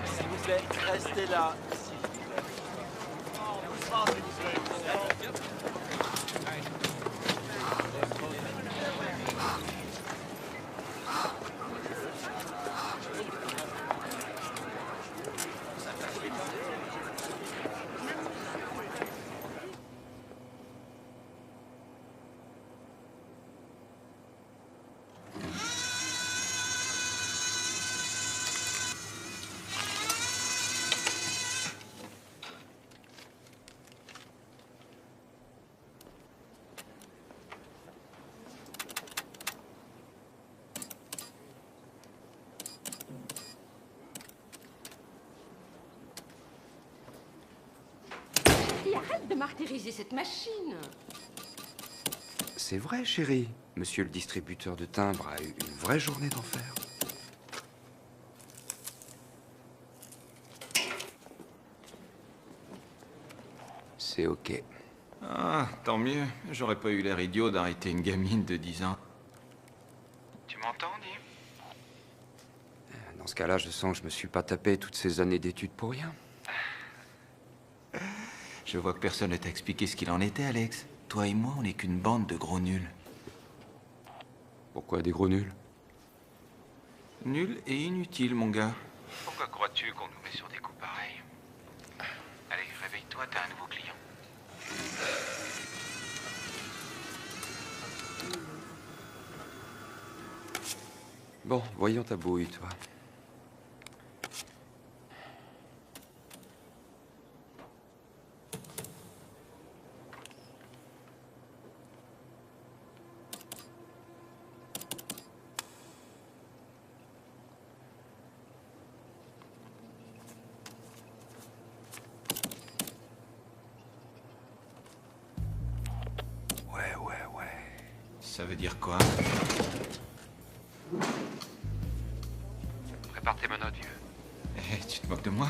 S'il vous plaît, restez là. Et arrête de martyriser cette machine. C'est vrai, chérie. Monsieur le distributeur de timbres a eu une vraie journée d'enfer. C'est ok. Ah, tant mieux. J'aurais pas eu l'air idiot d'arrêter une gamine de 10 ans. Tu m'entends, Nick? Dans ce cas-là, je sens que je me suis pas tapé toutes ces années d'études pour rien. Je vois que personne ne t'a expliqué ce qu'il en était, Alex. Toi et moi, on n'est qu'une bande de gros nuls. Pourquoi des gros nuls? Nuls et inutiles, mon gars. Pourquoi crois-tu qu'on nous met sur des coups pareils? Allez, réveille-toi, t'as un nouveau client. Bon, voyons ta bouille, toi. Ouais. Ça veut dire quoi? Prépare tes menottes, vieux. Eh, tu te moques de moi?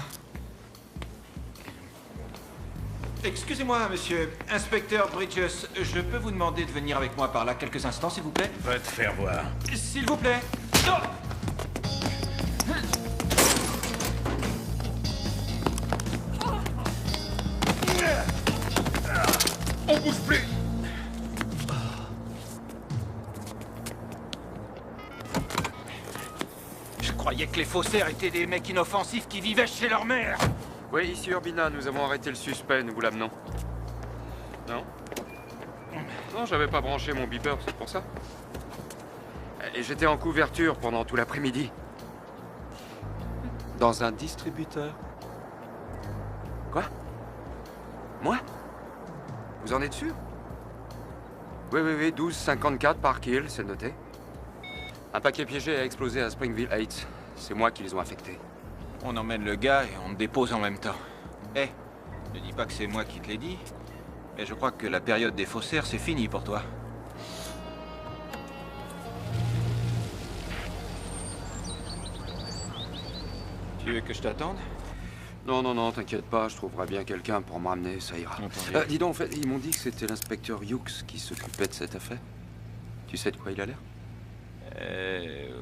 Excusez-moi, monsieur. Inspecteur Bridges, je peux vous demander de venir avec moi par là quelques instants, s'il vous plaît? Va te faire voir. S'il vous plaît. Non! On bouge plus. Je croyais que les faussaires étaient des mecs inoffensifs qui vivaient chez leur mère. Oui, ici Urbina, nous avons arrêté le suspect, nous vous l'amenons. Non? Non, j'avais pas branché mon beeper, c'est pour ça. Et j'étais en couverture pendant tout l'après-midi. Dans un distributeur. Quoi? Moi? Vous en êtes sûr? Oui, 12,54 par kill, c'est noté. Un paquet piégé a explosé à Springville Heights. C'est moi qui les ont affectés. On emmène le gars et on te dépose en même temps. Eh, ne dis pas que c'est moi qui te l'ai dit, mais je crois que la période des faussaires, c'est fini pour toi. Tu veux que je t'attende? Non, t'inquiète pas, je trouverai bien quelqu'un pour m'amener, ça ira. Dis donc, en fait, ils m'ont dit que c'était l'inspecteur Hughes qui s'occupait de cette affaire. Tu sais de quoi il a l'air?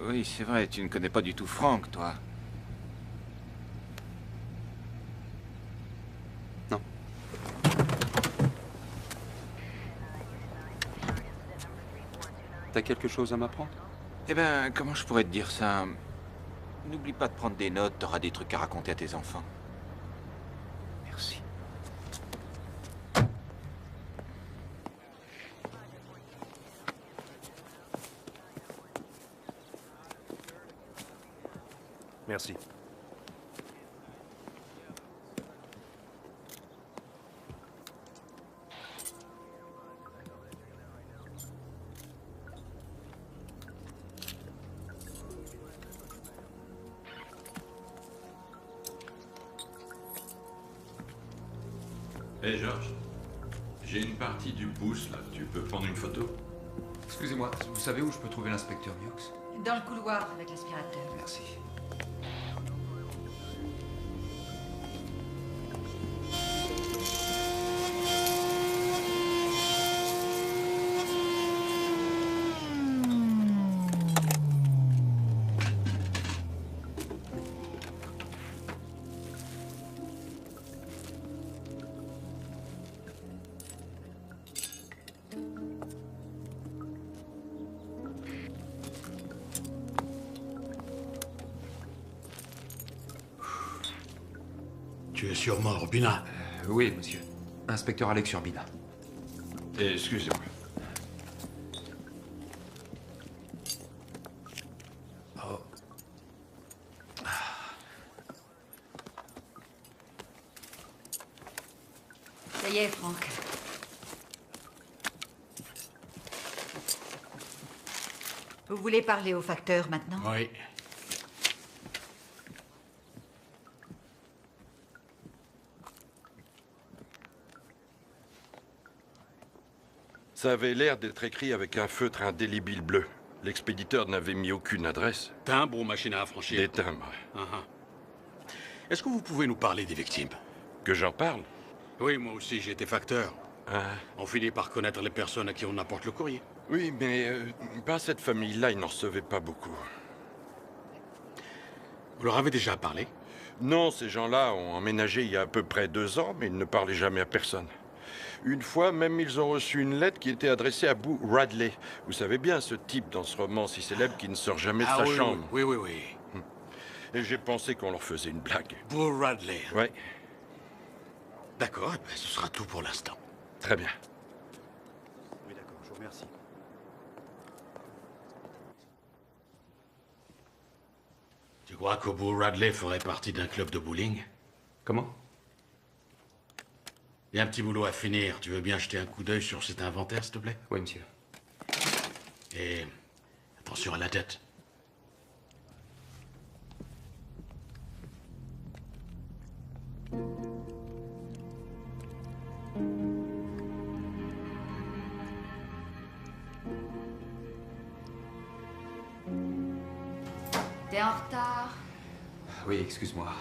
Oui, c'est vrai, tu ne connais pas du tout Frank, toi. Non. T'as quelque chose à m'apprendre? Eh ben, comment je pourrais te dire ça? N'oublie pas de prendre des notes, t'auras des trucs à raconter à tes enfants. Merci. Merci. Hé Georges, j'ai une partie du pouce là, tu peux prendre une photo? Excusez-moi, vous savez où je peux trouver l'inspecteur Hughes? Dans le couloir avec l'aspirateur. Merci. Tu es sûrement Urbina. Oui, monsieur. Inspecteur Alex Urbina. Excusez-moi. Ça y est, Franck. Vous voulez parler au facteur maintenant? Oui. Ça avait l'air d'être écrit avec un feutre indélébile bleu. L'expéditeur n'avait mis aucune adresse. Timbre ou machine à affranchir? Des timbres. Est-ce que vous pouvez nous parler des victimes? Que j'en parle? Oui, moi aussi, j'étais facteur. Ah. On finit par connaître les personnes à qui on apporte le courrier. Oui, mais pas cette famille-là, ils n'en recevaient pas beaucoup. Vous leur avez déjà parlé? Non, ces gens-là ont emménagé il y a à peu près 2 ans, mais ils ne parlaient jamais à personne. Une fois, même, ils ont reçu une lettre qui était adressée à Boo Radley. Vous savez bien, ce type dans ce roman si célèbre qui ne sort jamais de sa oui, chambre. oui, oui, oui. Et j'ai pensé qu'on leur faisait une blague. Boo Radley. Ouais, D'accord, ce sera tout pour l'instant. très bien. Oui, d'accord, je vous remercie. Tu crois que Boo Radley ferait partie d'un club de bowling? Comment? Il y a un petit boulot à finir. Tu veux bien jeter un coup d'œil sur cet inventaire, s'il te plaît? Oui, monsieur. Et attention à la tête. T'es en retard. Oui, excuse-moi.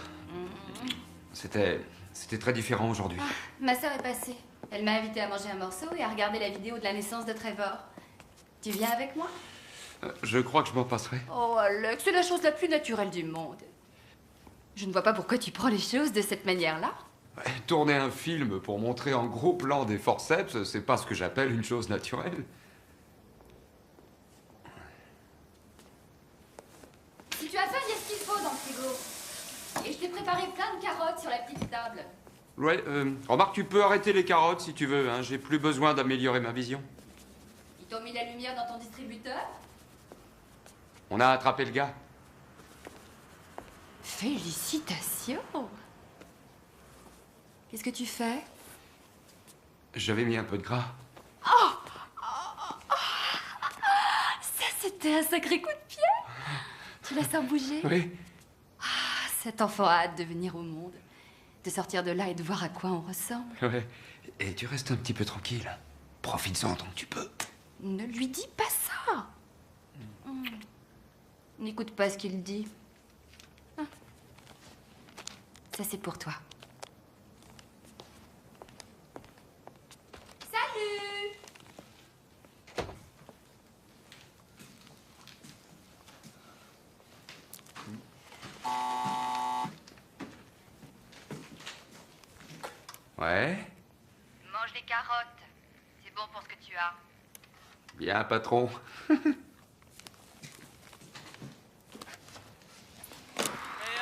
C'était très différent aujourd'hui. Ma sœur est passée. Elle m'a invité à manger un morceau et à regarder la vidéo de la naissance de Trevor. Tu viens avec moi? Je crois que je m'en passerai. Oh, Alex, c'est la chose la plus naturelle du monde. Je ne vois pas pourquoi tu prends les choses de cette manière-là. Tourner un film pour montrer en gros plan des forceps, c'est pas ce que j'appelle une chose naturelle. Si tu as faim, il y a ce qu'il faut dans le frigo. Et je t'ai préparé plein de carottes sur la petite table. Ouais, remarque, tu peux arrêter les carottes si tu veux, hein. J'ai plus besoin d'améliorer ma vision. Ils t'ont mis la lumière dans ton distributeur? On a attrapé le gars. Félicitations! Qu'est-ce que tu fais? J'avais mis un peu de gras. Ça, c'était un sacré coup de pied! Tu la sens bouger? Oui. Cet enfant a hâte de venir au monde, de sortir de là et de voir à quoi on ressemble. Ouais. Et tu restes un petit peu tranquille. Profites-en tant que tu peux. Ne lui dis pas ça. N'écoute pas ce qu'il dit. Ah. Ça, c'est pour toi. Salut! Ouais. Mange des carottes. C'est bon pour ce que tu as. Bien, patron. Et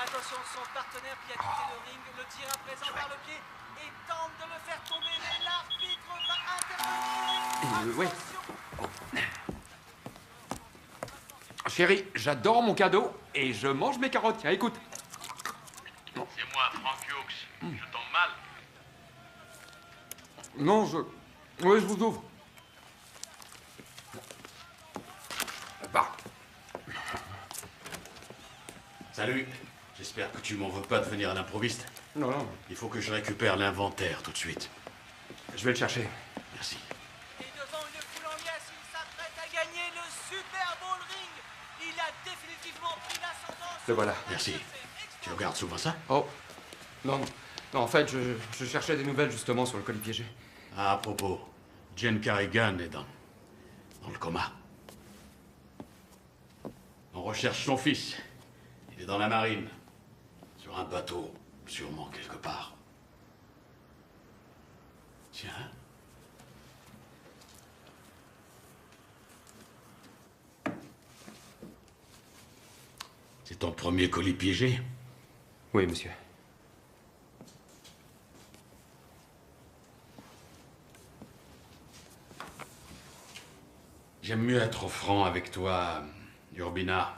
attention, son partenaire qui a quitté le ring le tire à présent par le pied et tente de le faire tomber, mais l'arbitre va intervenir. Ouais. Chérie, j'adore mon cadeau et je mange mes carottes. Tiens, écoute. C'est moi, Frank Hughes. Je tombe mal. Non, Oui, je vous ouvre. Bah. Salut. J'espère que tu m'en veux pas de venir à l'improviste. Non, non. Il faut que je récupère l'inventaire tout de suite. Je vais le chercher. Merci. Et devant une foule en liesse, il s'apprête à gagner le Super Bowl ring. Il a définitivement pris l'ascendant. Le voilà. Merci. Tu regardes souvent ça? Oh. Non, non. Non, en fait, je cherchais des nouvelles justement sur le colis piégé. Ah, à propos, Jen Carrigan est dans le coma. On recherche son fils. Il est dans la marine. Sur un bateau, sûrement quelque part. Tiens. C'est ton premier colis piégé? Oui, monsieur. J'aime mieux être franc avec toi, Urbina.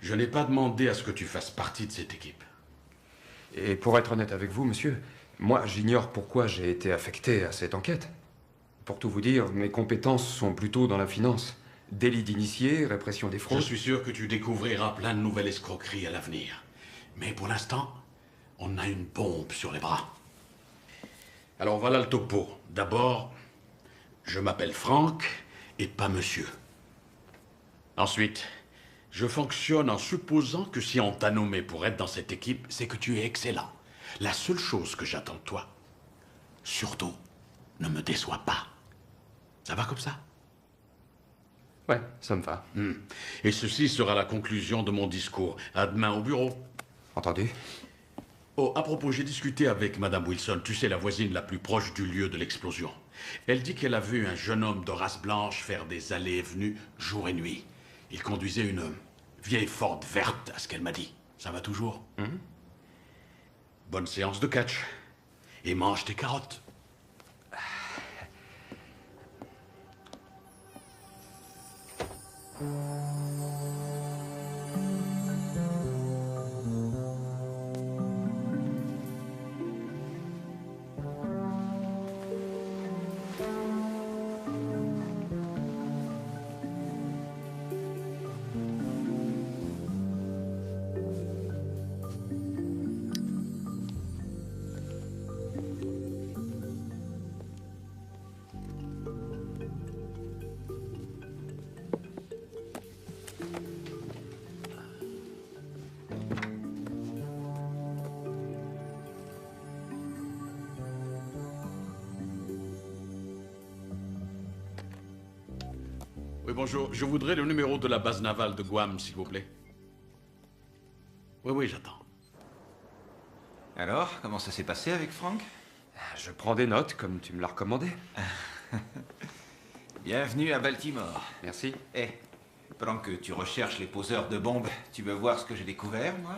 Je n'ai pas demandé à ce que tu fasses partie de cette équipe. Et pour être honnête avec vous, monsieur, moi, j'ignore pourquoi j'ai été affecté à cette enquête. Pour tout vous dire, mes compétences sont plutôt dans la finance. Délit d'initié, répression des fraudes... Je suis sûr que tu découvriras plein de nouvelles escroqueries à l'avenir. Mais pour l'instant, on a une bombe sur les bras. Alors voilà le topo. D'abord, je m'appelle Franck et pas monsieur. Ensuite, je fonctionne en supposant que si on t'a nommé pour être dans cette équipe, c'est que tu es excellent. La seule chose que j'attends de toi, surtout, ne me déçois pas. Ça va comme ça? Ouais, ça me va. Et ceci sera la conclusion de mon discours. À demain au bureau. Entendu? Oh, à propos, j'ai discuté avec Madame Wilson, tu sais, la voisine la plus proche du lieu de l'explosion. Elle dit qu'elle a vu un jeune homme de race blanche faire des allées et venues jour et nuit. Il conduisait une vieille Ford verte, à ce qu'elle m'a dit. Ça va toujours? Bonne séance de catch. Et mange tes carottes. Oui, bonjour. Je voudrais le numéro de la base navale de Guam, s'il vous plaît. Oui, j'attends. Alors, comment ça s'est passé avec Franck? Je prends des notes, comme tu me l'as recommandé. Bienvenue à Baltimore. Merci. Eh, pendant que tu recherches les poseurs de bombes, tu veux voir ce que j'ai découvert, moi?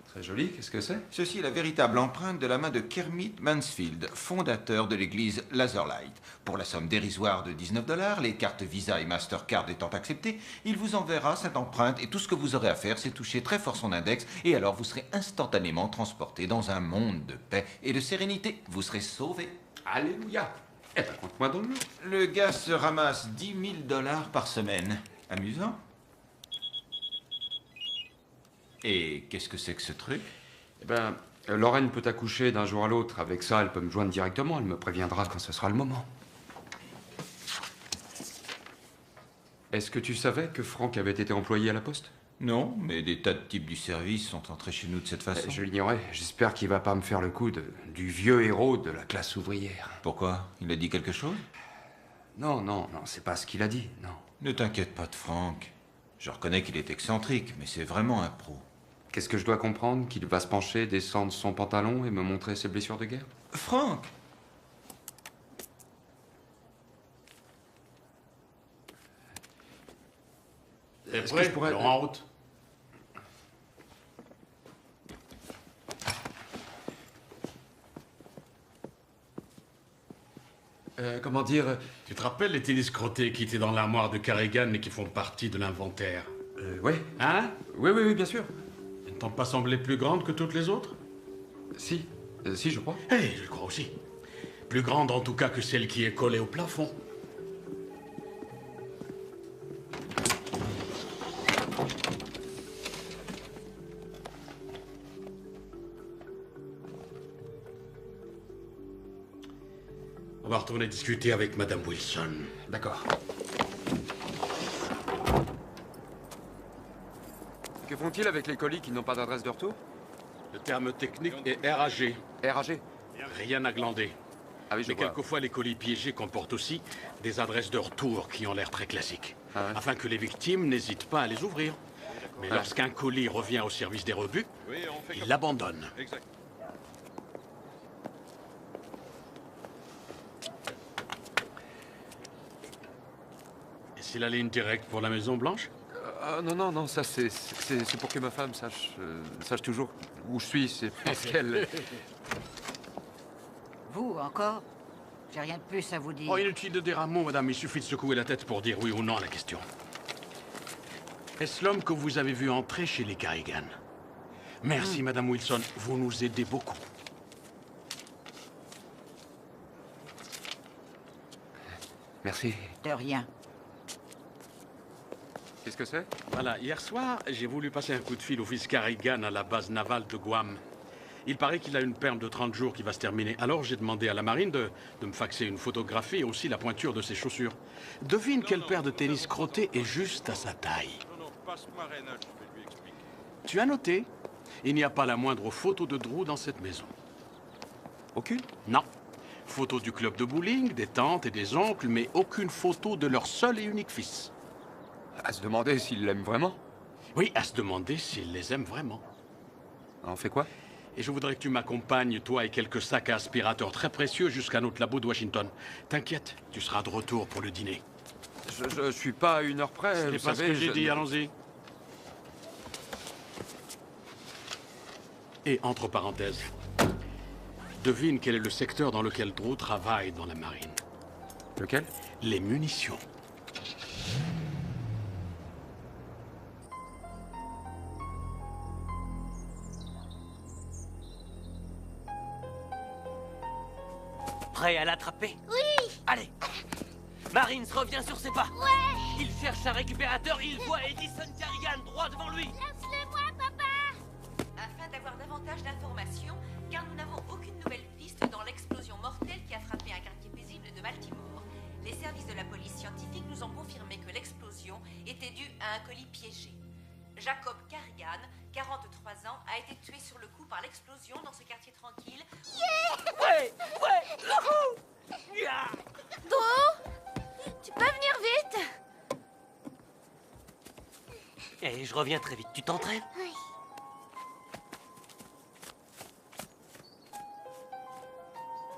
Très joli, qu'est-ce que c'est? Ceci est la véritable empreinte de la main de Kermit Mansfield, fondateur de l'église Lazerlight. Pour la somme dérisoire de 19 $, les cartes Visa et Mastercard étant acceptées, il vous enverra cette empreinte et tout ce que vous aurez à faire, c'est toucher très fort son index et alors vous serez instantanément transporté dans un monde de paix et de sérénité. Vous serez sauvé. Alléluia. Eh ben, compte-moi dans le lot. Le gars se ramasse 10 000 $ par semaine. Amusant. Et qu'est-ce que c'est que ce truc? Eh ben, Lorraine peut accoucher d'un jour à l'autre. Avec ça, elle peut me joindre directement. Elle me préviendra quand ce sera le moment. Est-ce que tu savais que Franck avait été employé à la poste? Non, mais des tas de types du service sont entrés chez nous de cette façon. Je l'ignorais. J'espère qu'il va pas me faire le coup du vieux héros de la classe ouvrière. Pourquoi? Il a dit quelque chose? Non, c'est pas ce qu'il a dit, non. Ne t'inquiète pas de Franck. Je reconnais qu'il est excentrique, mais c'est vraiment un pro. Qu'est-ce que je dois comprendre? Qu'il va se pencher, descendre son pantalon et me montrer ses blessures de guerre? Franck! Est-ce que je pourrais... en route. Comment dire? Tu te rappelles les tennis crottés qui étaient dans l'armoire de Carrigan et qui font partie de l'inventaire? Oui. Hein? Oui, bien sûr. Elles ne t'ont pas semblé plus grandes que toutes les autres? Si, je crois. Eh, je le crois aussi. Plus grande en tout cas que celle qui est collée au plafond. On va retourner discuter avec Madame Wilson. D'accord. Que font-ils avec les colis qui n'ont pas d'adresse de retour? Le terme technique est RAG. RAG. Rien à glander. Ah oui, je Mais vois. quelquefois, les colis piégés comportent aussi des adresses de retour qui ont l'air très classiques. Ah ouais. Afin que les victimes n'hésitent pas à les ouvrir. Mais lorsqu'un colis revient au service des rebuts, ils l'abandonnent. Et c'est la ligne directe pour la Maison Blanche? Non, ça c'est pour que ma femme sache toujours où je suis, c'est parce qu'elle... Vous, encore? J'ai rien de plus à vous dire. Oh, inutile de dire un mot, madame. Il suffit de secouer la tête pour dire oui ou non à la question. Est-ce l'homme que vous avez vu entrer chez les Carrigan? Merci, madame Wilson. Vous nous aidez beaucoup. Merci. De rien. Qu'est-ce que c'est? Voilà, hier soir, j'ai voulu passer un coup de fil au fils Carrigan à la base navale de Guam. Il paraît qu'il a une perme de 30 jours qui va se terminer. Alors j'ai demandé à la marine de me faxer une photographie et aussi la pointure de ses chaussures. Devine quelle paire de tennis crottés est juste à sa taille. Non, passe-moi Reynolds, je vais lui expliquer. Tu as noté? Il n'y a pas la moindre photo de Drew dans cette maison. Aucune? Non. Photo du club de bowling, des tantes et des oncles, mais aucune photo de leur seul et unique fils. À se demander s'il l'aime vraiment. Oui, à se demander s'il les aime vraiment. On fait quoi? Et je voudrais que tu m'accompagnes, toi et quelques sacs à aspirateurs très précieux, jusqu'à notre labo de Washington. T'inquiète, tu seras de retour pour le dîner. Je suis pas à 1 heure près, C'est vous pas ce savez, que j'ai dit, allons-y. Et entre parenthèses, devine quel est le secteur dans lequel Drew travaille dans la marine. Lequel? Les munitions. Prêt à l'attraper? Oui! Allez! Marines revient sur ses pas! Ouais! Il cherche un récupérateur et il voit Edison Carrigan droit devant lui! Laisse-le-moi, papa! Afin d'avoir davantage d'informations, car nous n'avons aucune nouvelle piste dans l'explosion mortelle qui a frappé un quartier paisible de Baltimore. Les services de la police scientifique nous ont confirmé que l'explosion était due à un colis piégé. Jacob Carrigan, 43 ans, a été tué sur le coup par l'explosion dans ce quartier tranquille. Yeah! Ouais! Ouais! Youhou! Yeah! Drew, tu peux venir vite? Et je reviens très vite. Tu t'entraînes? Oui.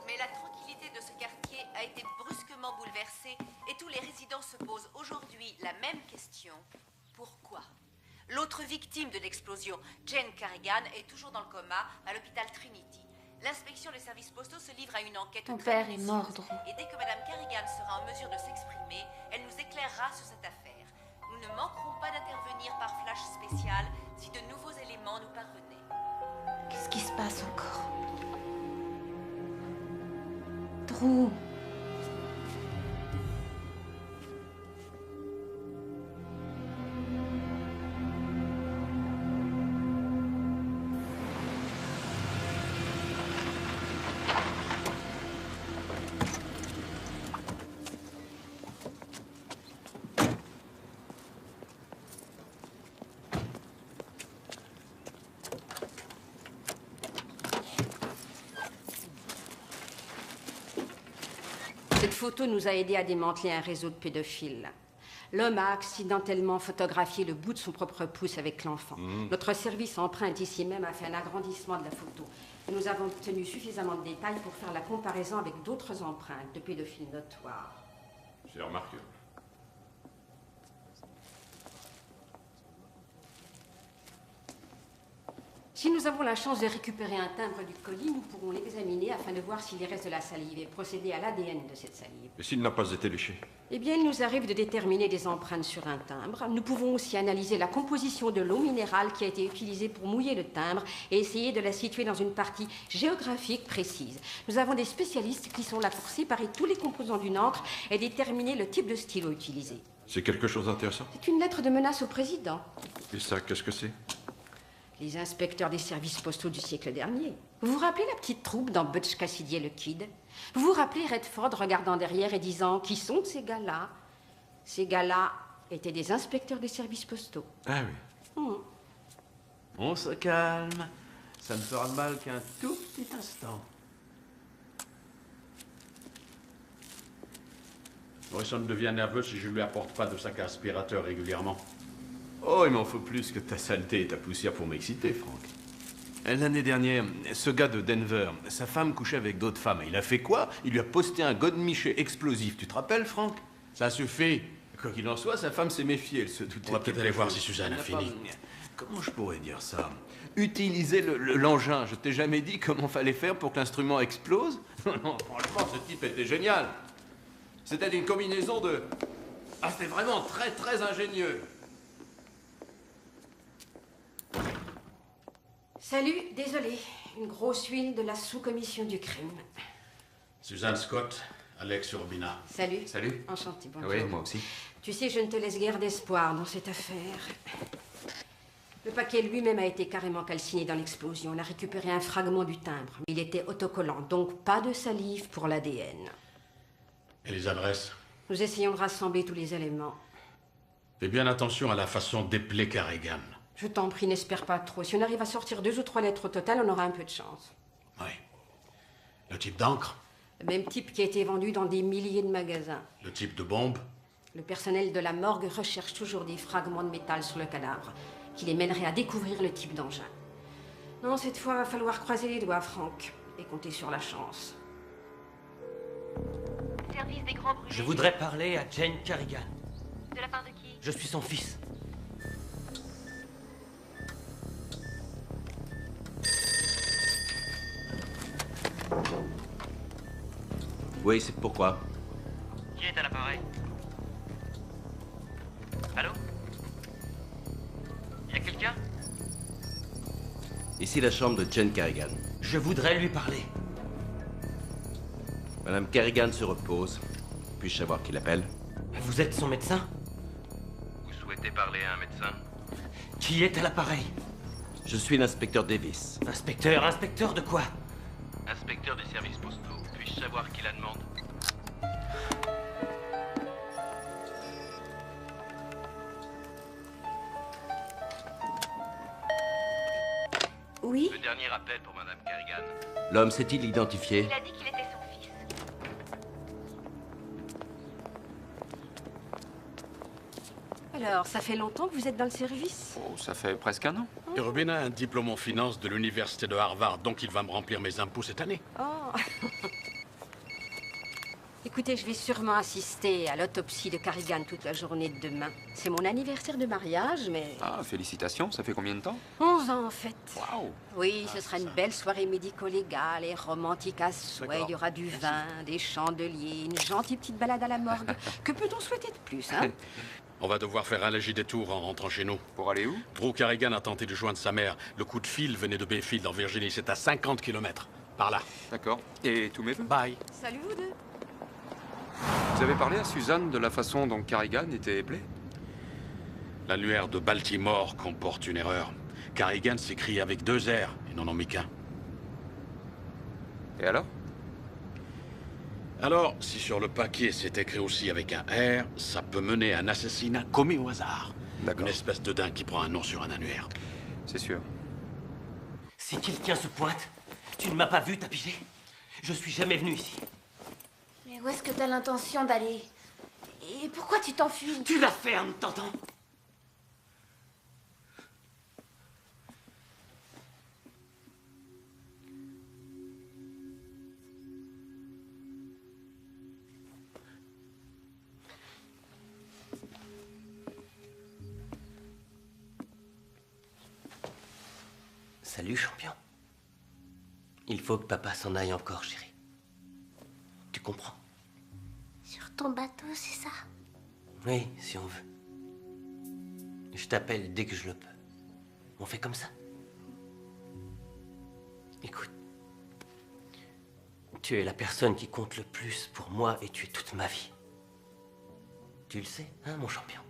Mais la tranquillité de ce quartier a été brusquement bouleversée et tous les résidents se posent aujourd'hui la même question. Pourquoi? L'autre victime de l'explosion, Jane Carrigan, est toujours dans le coma à l'hôpital Trinity. L'inspection des services postaux se livre à une enquête Ton très père est mort, minutieuse. Drew. Et dès que Madame Carrigan sera en mesure de s'exprimer, elle nous éclairera sur cette affaire. Nous ne manquerons pas d'intervenir par flash spécial si de nouveaux éléments nous parvenaient. Qu'est-ce qui se passe encore? Drew. Cette photo nous a aidé à démanteler un réseau de pédophiles. L'homme a accidentellement photographié le bout de son propre pouce avec l'enfant. Notre service empreinte ici même a fait un agrandissement de la photo. Et nous avons obtenu suffisamment de détails pour faire la comparaison avec d'autres empreintes de pédophiles notoires. C'est remarquable. Si nous avons la chance de récupérer un timbre du colis, nous pourrons l'examiner afin de voir s'il y reste de la salive et procéder à l'ADN de cette salive. Et s'il n'a pas été léché? Eh bien, il nous arrive de déterminer des empreintes sur un timbre. Nous pouvons aussi analyser la composition de l'eau minérale qui a été utilisée pour mouiller le timbre et essayer de la situer dans une partie géographique précise. Nous avons des spécialistes qui sont là pour séparer tous les composants d'une encre et déterminer le type de stylo utilisé. C'est quelque chose d'intéressant? C'est une lettre de menace au président. Et ça, qu'est-ce que c'est? Les inspecteurs des services postaux du siècle dernier. Vous vous rappelez la petite troupe dans Butch Cassidy et le Kid? Vous vous rappelez Redford regardant derrière et disant « Qui sont ces gars-là » Ces gars-là étaient des inspecteurs des services postaux. Ah oui. On se calme. Ça ne fera de mal qu'un tout petit instant. Morrison devient nerveux si je ne lui apporte pas de sac à aspirateur régulièrement. Oh, il m'en faut plus que ta saleté et ta poussière pour m'exciter, Frank. L'année dernière, ce gars de Denver, sa femme couchait avec d'autres femmes. Il a fait quoi? Il lui a posté un godemiché explosif. Tu te rappelles, Frank? Ça suffit. Quoi qu'il en soit, sa femme s'est méfiée. Elle se doutait. On va peut-être aller voir si Suzanne a fini. Comment je pourrais dire ça? Utiliser l'engin. Je t'ai jamais dit comment fallait faire pour que l'instrument explose? Non, franchement, ce type était génial. C'était une combinaison de... Ah, c'était vraiment très, très ingénieux. Salut, désolé. Une grosse huile de la sous-commission du crime. Suzanne Scott, Alex Urbina. Salut. Salut. Enchanté, bonjour. Oui, moi aussi. Tu sais, je ne te laisse guère d'espoir dans cette affaire. Le paquet lui-même a été carrément calciné dans l'explosion. On a récupéré un fragment du timbre. Il était autocollant, donc pas de salive pour l'ADN. Et les adresses? Nous essayons de rassembler tous les éléments. Fais bien attention à la façon d'épeler Carrigan. Je t'en prie, n'espère pas trop. Si on arrive à sortir 2 ou 3 lettres au total, on aura un peu de chance. Oui. Le type d'encre? Le même type qui a été vendu dans des milliers de magasins. Le type de bombe? Le personnel de la morgue recherche toujours des fragments de métal sur le cadavre, qui les mèneraient à découvrir le type d'engin. Non, cette fois, va falloir croiser les doigts, Franck, et compter sur la chance. Service des grands brûlés. Je voudrais parler à Jane Carrigan. De la part de qui? Je suis son fils. Oui, c'est pourquoi? Qui est à l'appareil? Allô? Y a quelqu'un? Ici la chambre de Jane Carrigan. Je voudrais lui parler. Madame Carrigan se repose. Puis-je savoir qui l'appelle? Vous êtes son médecin? Vous souhaitez parler à un médecin? Qui est à l'appareil? Je suis l'inspecteur Davis. Inspecteur de quoi? Inspecteur des services postaux. Puis-je savoir qui la demande? Oui? Le dernier appel pour Madame Carrigan. L'homme s'est-il identifié? Il a dit qu'il était son fils. Alors, ça fait longtemps que vous êtes dans le service? Oh, ça fait presque un an. Et Urbina a un diplôme en finance de l'université de Harvard, donc il va me remplir mes impôts cette année. Oh. Écoutez, je vais sûrement assister à l'autopsie de Carrigan toute la journée de demain. C'est mon anniversaire de mariage, mais... Ah, félicitations, ça fait combien de temps? 11 ans, en fait. Waouh! Oui, ce sera une belle soirée médico-légale et romantique à souhait. D'accord. Il y aura du vin, des chandeliers, une gentille petite balade à la morgue. Que peut-on souhaiter de plus, hein? On va devoir faire un léger détour en rentrant chez nous. Pour aller où? Drew Carrigan a tenté de joindre sa mère. Le coup de fil venait de Bayfield en Virginie. C'est à 50 km. Par là. D'accord. Et tous mes vœux? Bye. Salut, vous deux. Vous avez parlé à Suzanne de la façon dont Carrigan était éplé? L'annuaire de Baltimore comporte une erreur. Carrigan s'écrit avec 2 R. Ils n'en ont mis qu'un. Et alors? Alors, si sur le papier c'est écrit aussi avec un R, ça peut mener à un assassinat commis au hasard. D'accord. Une espèce de dingue qui prend un nom sur un annuaire. C'est sûr. Si quelqu'un se pointe, tu ne m'as pas vu, t'as pigé? Je suis jamais venu ici. Mais où est-ce que t'as l'intention d'aller? Et pourquoi tu t'enfuis? Tu la fermes, t'entends? Salut, champion. Il faut que papa s'en aille encore, chérie. Tu comprends? Sur ton bateau, c'est ça? Oui, si on veut. Je t'appelle dès que je le peux. On fait comme ça? Écoute, tu es la personne qui compte le plus pour moi et tu es toute ma vie. Tu le sais, hein, mon champion?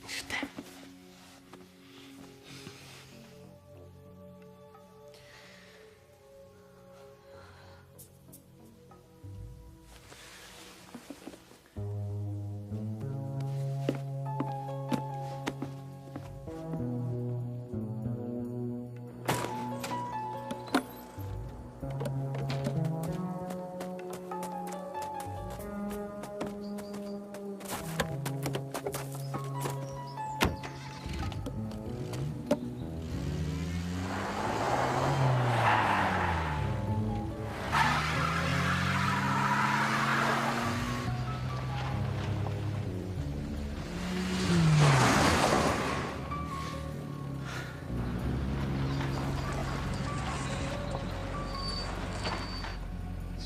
Je t'aime.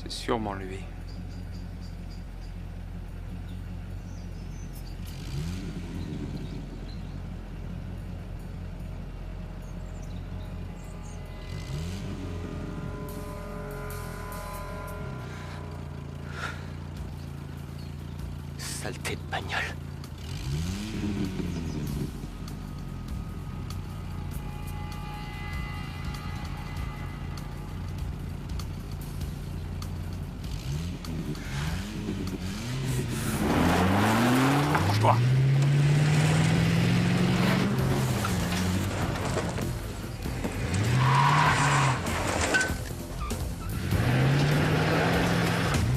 C'est sûrement lui. Saleté de bagnole. Approche-toi.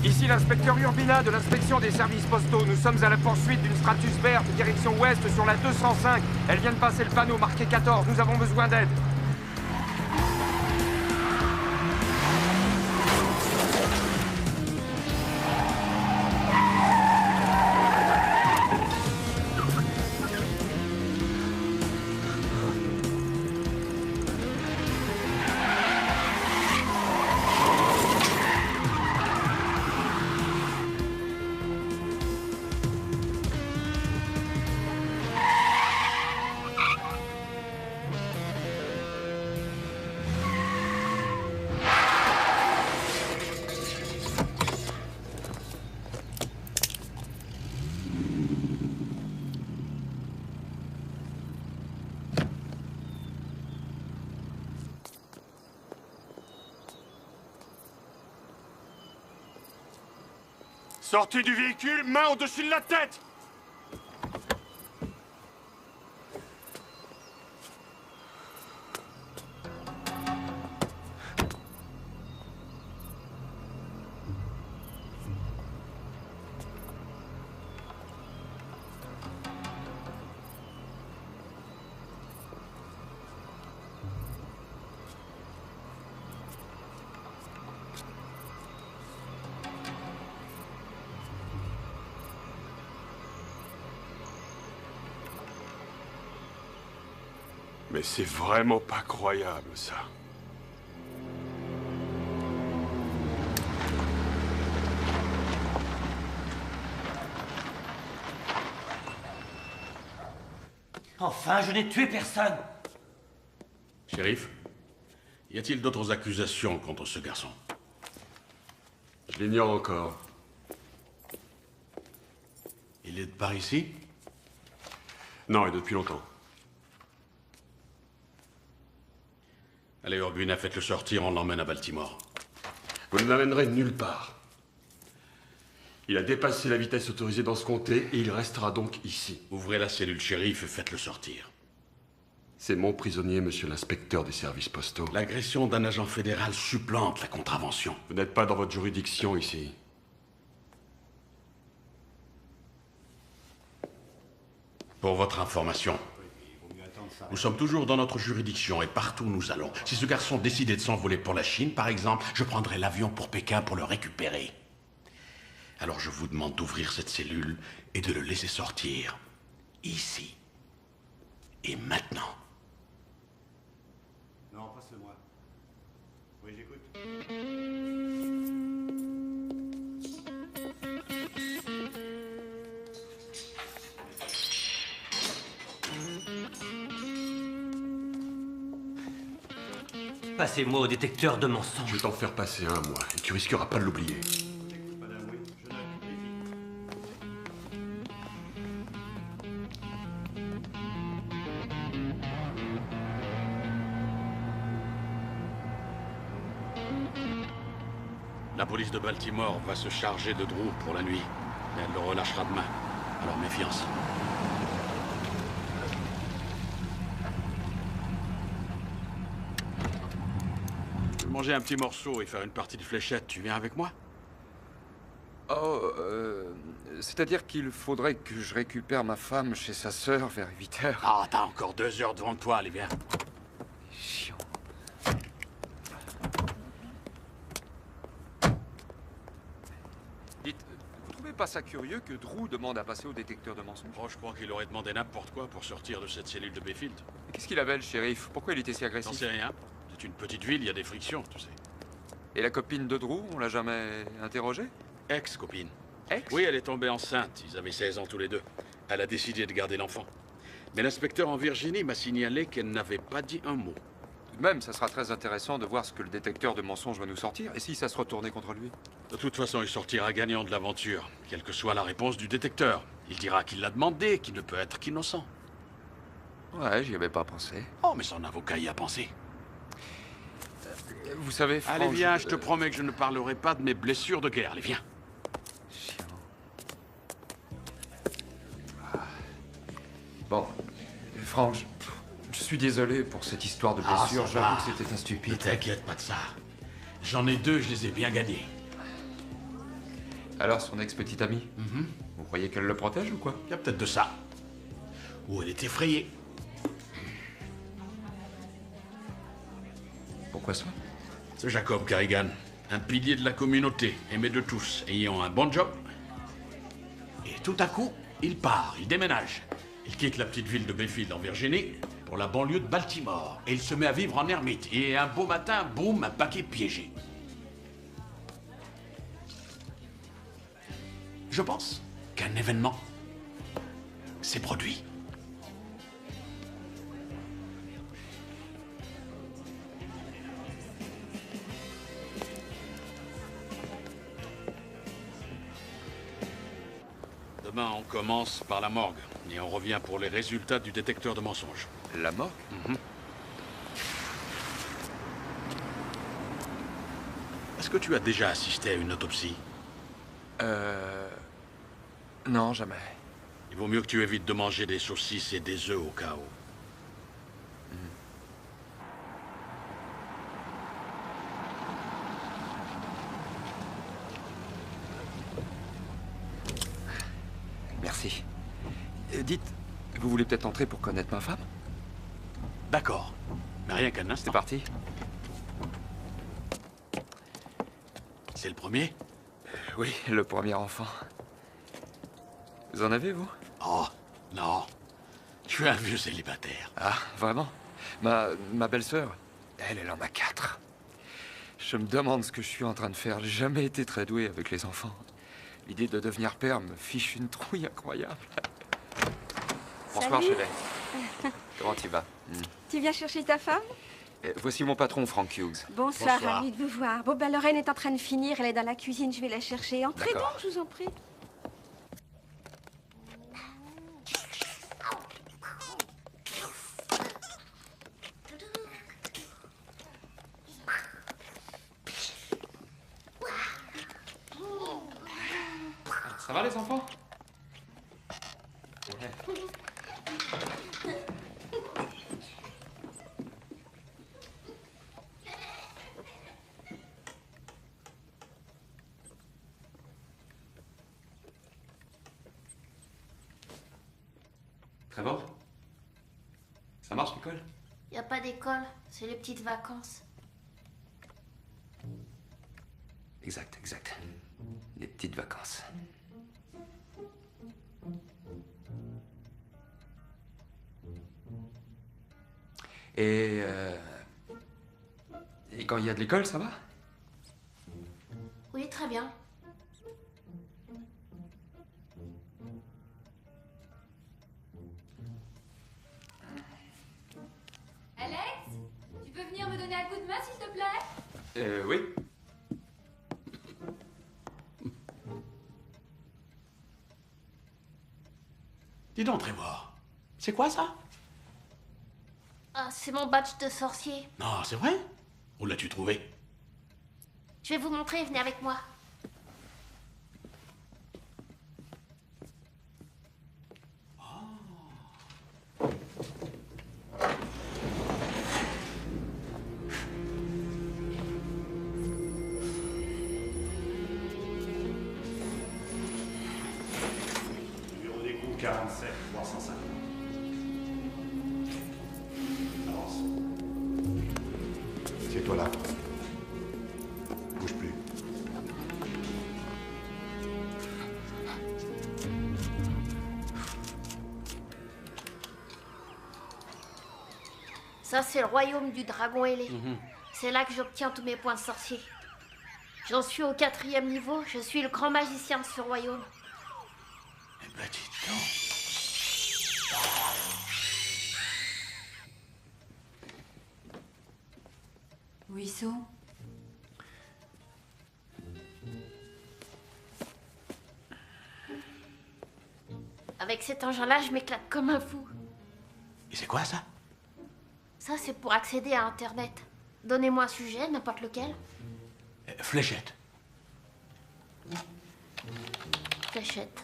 Ici l'inspecteur Urbina de l'inspection des services postaux. Nous sommes à la poursuite d'une Stratus verte, direction ouest sur la 205. Elle vient de passer le panneau marqué 14. Nous avons besoin d'aide. Sortez du véhicule, main au-dessus de la tête! Mais c'est vraiment pas croyable, ça. Enfin, je n'ai tué personne. Shérif, y a-t-il d'autres accusations contre ce garçon? Je l'ignore encore. Il est de par ici? Non, et depuis longtemps. Allez, Urbina, faites-le sortir, on l'emmène à Baltimore. Vous ne l'amènerez nulle part. Il a dépassé la vitesse autorisée dans ce comté et il restera donc ici. Ouvrez la cellule, shérif, et faites-le sortir. C'est mon prisonnier, monsieur l'inspecteur des services postaux. L'agression d'un agent fédéral supplante la contravention. Vous n'êtes pas dans votre juridiction ici. Pour votre information, nous sommes toujours dans notre juridiction et partout où nous allons. Si ce garçon décidait de s'envoler pour la Chine, par exemple, je prendrais l'avion pour Pékin pour le récupérer. Alors je vous demande d'ouvrir cette cellule et de le laisser sortir. Ici. Et maintenant. Non, passe-le-moi. Oui, j'écoute. Passez-moi au détecteur de mensonges. Je vais t'en faire passer un, moi, et tu risqueras pas de l'oublier. Madame, oui, je note. La police de Baltimore va se charger de Drew pour la nuit. Mais elle le relâchera demain. Alors méfiance. Je vais manger un petit morceau et faire une partie de fléchette. Tu viens avec moi? Oh, c'est-à-dire qu'il faudrait que je récupère ma femme chez sa sœur vers 8 heures. Ah, t'as encore 2 heures devant toi, allez, viens. Chiant. Dites, vous trouvez pas ça curieux que Drew demande à passer au détecteur de mensonges? Oh, je crois qu'il aurait demandé n'importe quoi pour sortir de cette cellule de Bayfield. Qu'est-ce qu'il avait, le shérif? Pourquoi il était si agressif? J'en sais rien. C'est une petite ville, il y a des frictions, tu sais. Et la copine de Drew, on l'a jamais interrogée? Ex-copine. Ex? Oui, elle est tombée enceinte. Ils avaient 16 ans tous les deux. Elle a décidé de garder l'enfant. Mais l'inspecteur en Virginie m'a signalé qu'elle n'avait pas dit un mot. Tout de même, ça sera très intéressant de voir ce que le détecteur de mensonges va nous sortir, et si ça se retournait contre lui. De toute façon, il sortira gagnant de l'aventure, quelle que soit la réponse du détecteur. Il dira qu'il l'a demandé, qu'il ne peut être qu'innocent. Ouais, j'y avais pas pensé. Oh, mais son avocat y a pensé. Vous savez, Franck... Allez, viens, je te promets que je ne parlerai pas de mes blessures de guerre. Allez, viens. Bon, Franck, je suis désolé pour cette histoire de blessure. J'avoue que c'était un Ne stupide. t'inquiète pas de ça. J'en ai deux, je les ai bien gagnés. Alors, son ex-petite amie Vous croyez qu'elle le protège ou quoi? Il y a peut-être de ça. Ou elle est effrayée. Pourquoi ça? C'est Jacob Carrigan, un pilier de la communauté, aimé de tous, ayant un bon job. Et tout à coup, il part, il déménage. Il quitte la petite ville de Bayfield en Virginie pour la banlieue de Baltimore. Et il se met à vivre en ermite. Et un beau matin, boum, un paquet piégé. Je pense qu'un événement s'est produit. Demain, on commence par la morgue. Et on revient pour les résultats du détecteur de mensonges. La morgue? Est-ce que tu as déjà assisté à une autopsie? Non, jamais. Il vaut mieux que tu évites de manger des saucisses et des œufs au cas où. Merci. Dites, vous voulez peut-être entrer pour connaître ma femme? D'accord. Mais rien qu'un instant. C'est parti. C'est le premier? Oui, le premier enfant. Vous en avez, vous? Oh, non. Je suis un vieux célibataire. Ah, vraiment? Ma belle-sœur, elle en a 4. Je me demande ce que je suis en train de faire. J'ai jamais été très doué avec les enfants. L'idée de devenir père me fiche une trouille incroyable. Bonsoir, Salut. Shelley. Comment tu vas? Tu viens chercher ta femme? Voici mon patron, Frank Hughes. Bonsoir, ravi de vous voir. Bon, ben, Lorraine est en train de finir. Elle est dans la cuisine. Je vais la chercher. Entrez D'accord. donc, je vous en prie. Ça va, les enfants? Trevor? Ça marche, l'école? Y a pas d'école, c'est les petites vacances. Exact. Les petites vacances. Et quand il y a de l'école, ça va? Oui, très bien. Alex, tu peux venir me donner un coup de main, s'il te plaît? Oui. Dis donc, Trevor. C'est quoi ça? Ah, c'est mon badge de sorcier. Non, c'est vrai? Où l'as-tu trouvé? Je vais vous montrer, venez avec moi. Numéro d'écoute 47 350. Avance. C'est toi là. Bouge plus. Ça, c'est le royaume du dragon ailé. C'est là que j'obtiens tous mes points sorciers. J'en suis au 4e niveau. Je suis le grand magicien de ce royaume. Eh ben, dites donc. Ruisseau. Avec cet engin-là, je m'éclate comme un fou. Et c'est quoi ça? Ça, c'est pour accéder à Internet. Donnez-moi un sujet, n'importe lequel. Fléchette. Fléchette.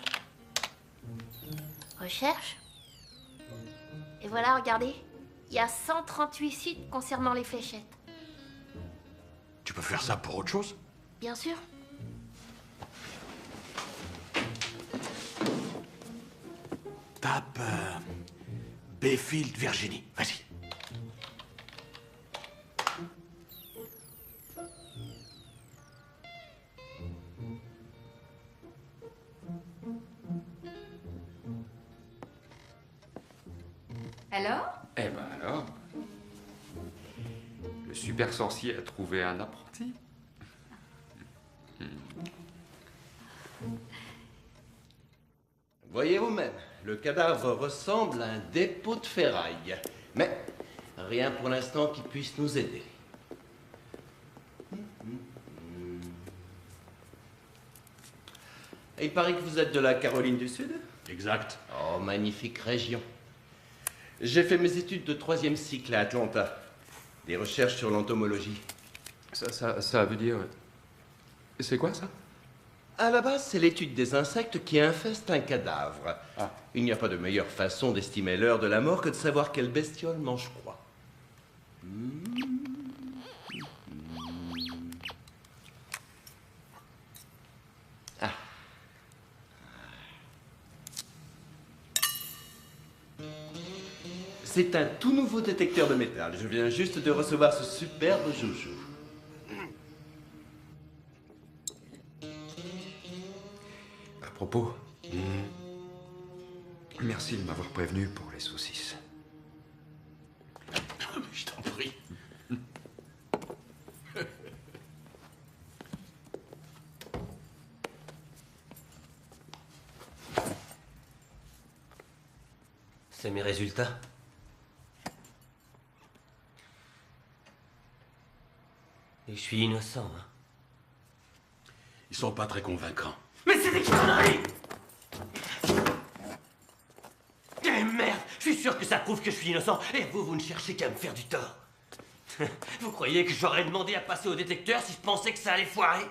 Recherche. Et voilà, regardez. Il y a 138 sites concernant les fléchettes. Tu peux faire ça pour autre chose? Bien sûr. Tape Bayfield, Virginie. Vas-y. Alors? Eh ben alors, le super sorcier a trouvé un apprenti. Voyez vous-même, le cadavre ressemble à un dépôt de ferraille. Mais rien pour l'instant qui puisse nous aider. Il paraît que vous êtes de la Caroline du Sud? Exact. Oh, magnifique région. J'ai fait mes études de 3e cycle à Atlanta. Des recherches sur l'entomologie. Ça veut dire... C'est quoi ça? À la base, c'est l'étude des insectes qui infestent un cadavre. Il n'y a pas de meilleure façon d'estimer l'heure de la mort que de savoir quelle bestiole mange quoi. C'est un tout nouveau détecteur de métal. Je viens juste de recevoir ce superbe joujou. À propos, merci de m'avoir prévenu pour les saucisses. Je t'en prie. C'est mes résultats. Et je suis innocent, hein. Ils sont pas très convaincants. Mais c'est des conneries! Eh merde! Je suis sûr que ça prouve que je suis innocent. Et vous ne cherchez qu'à me faire du tort. Vous croyez que j'aurais demandé à passer au détecteur si je pensais que ça allait foirer?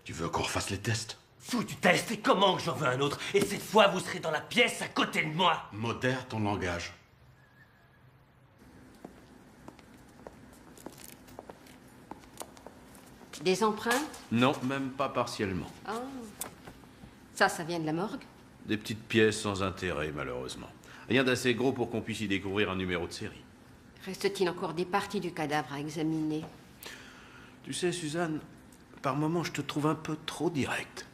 Tu veux qu'on refasse les tests? Foutu test, et comment que j'en veux un autre? Et cette fois, vous serez dans la pièce à côté de moi. Modère ton langage. Des empreintes? Non, même pas partiellement. Oh. Ça vient de la morgue? Des petites pièces sans intérêt, malheureusement. Rien d'assez gros pour qu'on puisse y découvrir un numéro de série. Reste-t-il encore des parties du cadavre à examiner? Tu sais, Suzanne, par moments, je te trouve un peu trop directe.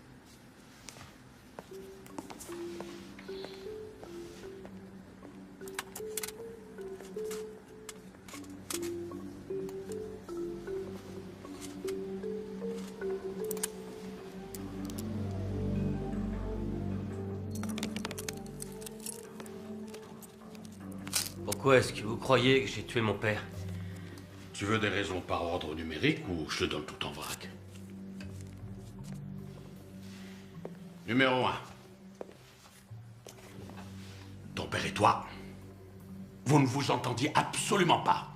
Pourquoi est-ce que vous croyez que j'ai tué mon père? Tu veux des raisons par ordre numérique ou je te donne tout en vrac? Numéro 1. Ton père et toi, vous ne vous entendiez absolument pas.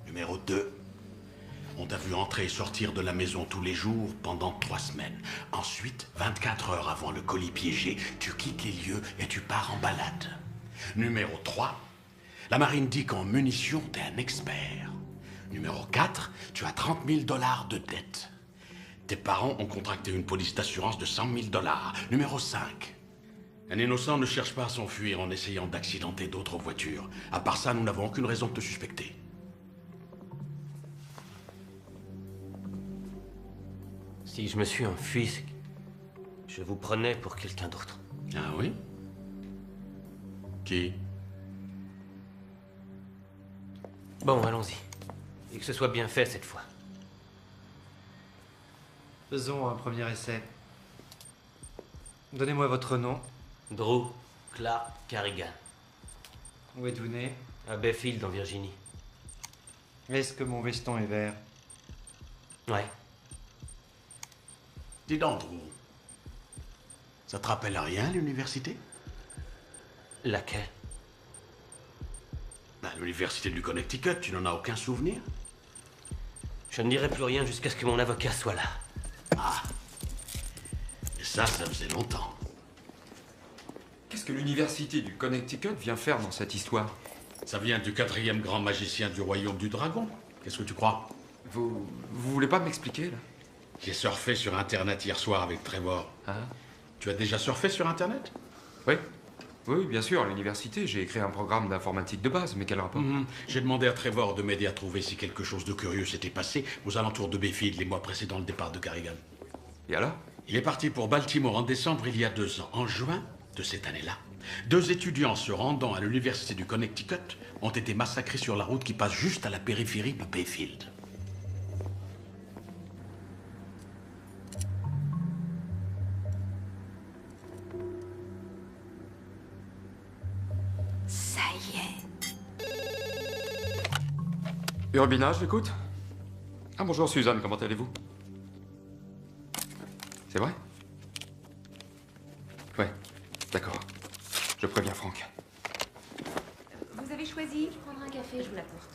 Numéro 2. On t'a vu entrer et sortir de la maison tous les jours pendant 3 semaines. Ensuite, 24 heures avant le colis piégé, tu quittes les lieux et tu pars en balade. Numéro 3. La marine dit qu'en munitions, t'es un expert. Numéro 4, tu as 30 000 $ de dette. Tes parents ont contracté une police d'assurance de 100 000 $. Numéro 5, un innocent ne cherche pas à s'enfuir en essayant d'accidenter d'autres voitures. À part ça, nous n'avons aucune raison de te suspecter. Si je me suis enfui, c'est que je vous prenais pour quelqu'un d'autre. Ah oui? Qui? Bon, allons-y. Et que ce soit bien fait cette fois. Faisons un premier essai. Donnez-moi votre nom. Drew Clark Carrigan. Où êtes-vous né? À Bayfield, en Virginie. Est-ce que mon veston est vert? Ouais. Dis donc, Drew. Ça te rappelle à rien, l'université? Laquelle? Ben, l'université du Connecticut, tu n'en as aucun souvenir? Je ne dirai plus rien jusqu'à ce que mon avocat soit là. Ah. Et ça faisait longtemps. Qu'est-ce que l'université du Connecticut vient faire dans cette histoire? Ça vient du 4e grand magicien du royaume du dragon. Qu'est-ce que tu crois? Vous voulez pas m'expliquer, là? J'ai surfé sur Internet hier soir avec Trevor. Ah. Tu as déjà surfé sur Internet? Oui. Oui, bien sûr, à l'université, j'ai écrit un programme d'informatique de base, mais quel rapport? J'ai demandé à Trevor de m'aider à trouver si quelque chose de curieux s'était passé aux alentours de Bayfield les mois précédant le départ de Carrigan. Et alors? Il est parti pour Baltimore en décembre il y a 2 ans. En juin de cette année-là, 2 étudiants se rendant à l'université du Connecticut ont été massacrés sur la route qui passe juste à la périphérie de Bayfield. Ça y est. Urbina, je l'écoute. Ah, bonjour Suzanne, comment allez-vous? C'est vrai? Ouais, d'accord. Je préviens Franck. Vous avez choisi? Je prendrai un café, je vous l'apporte.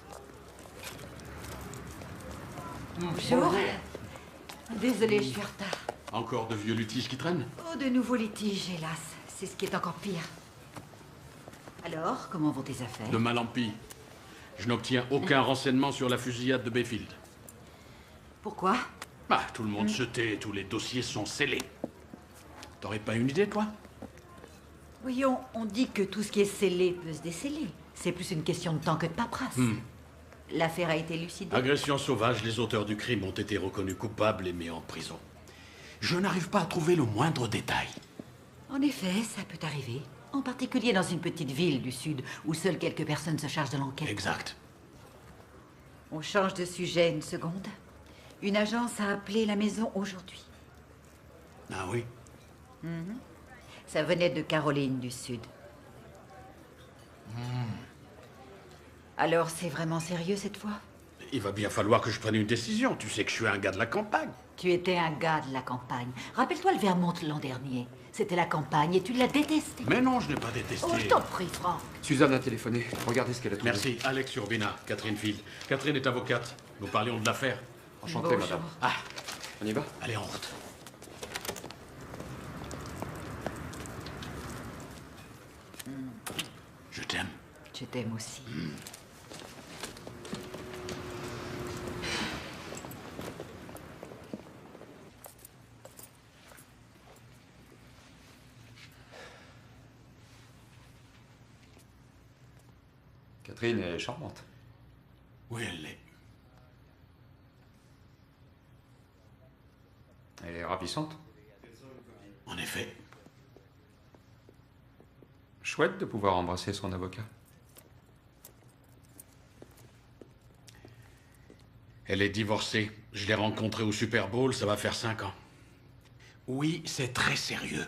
Bonjour. Désolée, je suis en retard. Encore de vieux litiges qui traînent? Oh, de nouveaux litiges, hélas. C'est ce qui est encore pire. Alors, comment vont tes affaires? De mal en pis. Je n'obtiens aucun renseignement sur la fusillade de Bayfield. Pourquoi? Bah, tout le monde se tait, tous les dossiers sont scellés. T'aurais pas une idée, toi? Voyons, on dit que tout ce qui est scellé peut se déceler. C'est plus une question de temps que de paperasse. L'affaire a été élucidée. Agression sauvage, les auteurs du crime ont été reconnus coupables et mis en prison. Je n'arrive pas à trouver le moindre détail. En effet, ça peut arriver. En particulier dans une petite ville du Sud où seules quelques personnes se chargent de l'enquête. Exact. On change de sujet une seconde. Une agence a appelé la maison aujourd'hui. Ah oui? Ça venait de Caroline du Sud. Alors, c'est vraiment sérieux cette fois? Il va bien falloir que je prenne une décision. Tu sais que je suis un gars de la campagne. Tu étais un gars de la campagne. Rappelle-toi le Vermont l'an dernier. C'était la campagne et tu l'as détesté. Mais non, je n'ai pas détesté. Oh, je t'en prie, Franck. Suzanne a téléphoné. Regardez ce qu'elle a trouvé. Merci. Alex Urbina, Catherine Field. Catherine est avocate. Nous parlions de l'affaire. Enchanté, Bonjour. madame. Ah, On y va? allez, en route. Je t'aime. Je t'aime aussi. Catherine est charmante. Oui, elle l'est. Elle est ravissante. En effet. Chouette de pouvoir embrasser son avocat. Elle est divorcée. Je l'ai rencontrée au Super Bowl, ça va faire 5 ans. Oui, c'est très sérieux.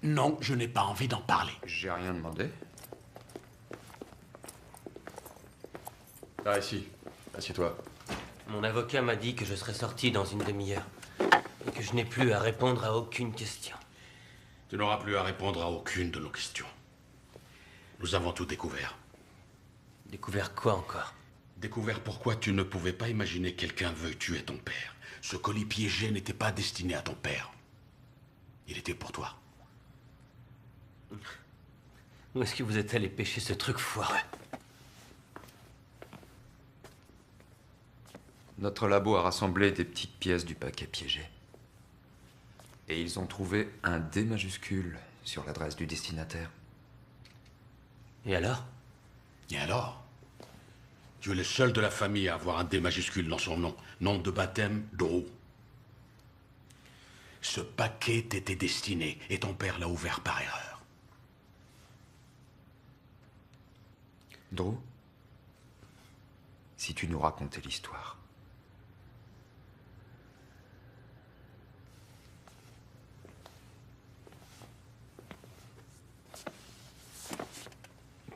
Non, je n'ai pas envie d'en parler. J'ai rien demandé. Ah, ici. Assieds-toi. Mon avocat m'a dit que je serais sorti dans une demi-heure. Et que je n'ai plus à répondre à aucune question. Tu n'auras plus à répondre à aucune de nos questions. Nous avons tout découvert. Découvert quoi encore? Découvert pourquoi tu ne pouvais pas imaginer que quelqu'un veuille tuer ton père. Ce colis piégé n'était pas destiné à ton père. Il était pour toi. Où est-ce que vous êtes allé pêcher ce truc foireux? Notre labo a rassemblé des petites pièces du paquet piégé. Et ils ont trouvé un D majuscule sur l'adresse du destinataire. Et alors? Et alors? Tu es le seul de la famille à avoir un D majuscule dans son nom. Nom de baptême, Drew. Ce paquet t'était destiné et ton père l'a ouvert par erreur. Drew, si tu nous racontais l'histoire.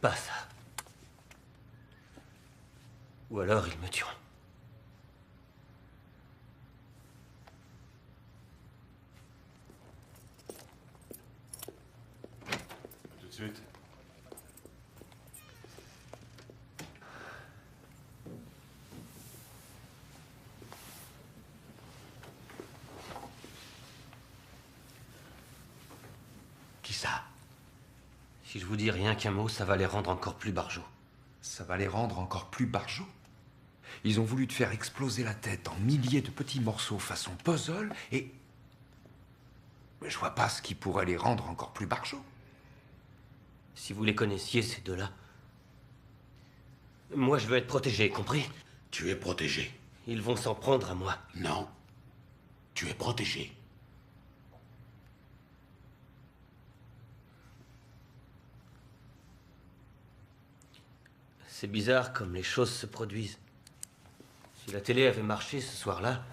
Pas ça. Ou alors ils me tueront. Tout de suite. Qui ça? Si je vous dis rien qu'un mot, ça va les rendre encore plus barjots. Ça va les rendre encore plus barjots? Ils ont voulu te faire exploser la tête en milliers de petits morceaux façon puzzle et... Mais je vois pas ce qui pourrait les rendre encore plus barjots. Si vous les connaissiez, ces deux-là... Moi, je veux être protégé, compris? Tu es protégé. Ils vont s'en prendre à moi. Non. Tu es protégé. C'est bizarre comme les choses se produisent. Si la télé avait marché ce soir-là,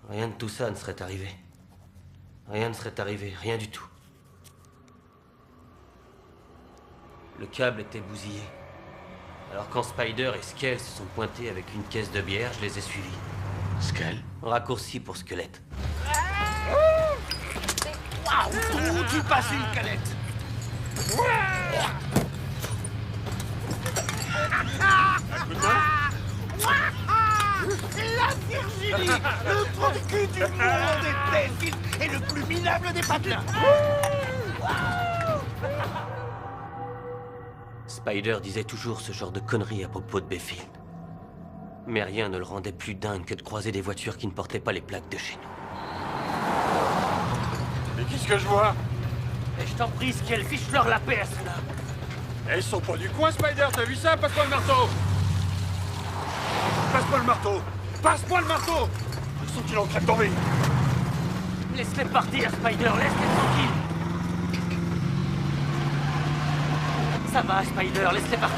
rien de tout ça ne serait arrivé. Rien ne serait arrivé, rien du tout. Le câble était bousillé. Alors quand Spider et Skell se sont pointés avec une caisse de bière, je les ai suivis. Skell? Raccourci pour squelette. Où tu passes une canette? La Virginie, le trou de cul du monde des Delphines et le plus minable des patelins. Spider disait toujours ce genre de conneries à propos de Bayfield. Mais rien ne le rendait plus dingue que de croiser des voitures qui ne portaient pas les plaques de chez nous. Mais qu'est-ce que je vois? Et je t'en prie, Skell, fiche-leur la paix à ceux-là. Eh, ils sont pas du coin, Spider, t'as vu ça? Passe-moi le marteau! Passe-moi le marteau! Passe-moi le marteau! Ils sont qu'ils en crèvent tomber! Laisse-les partir, Spider, laisse-les tranquilles! Ça va, Spider, laisse-les partir!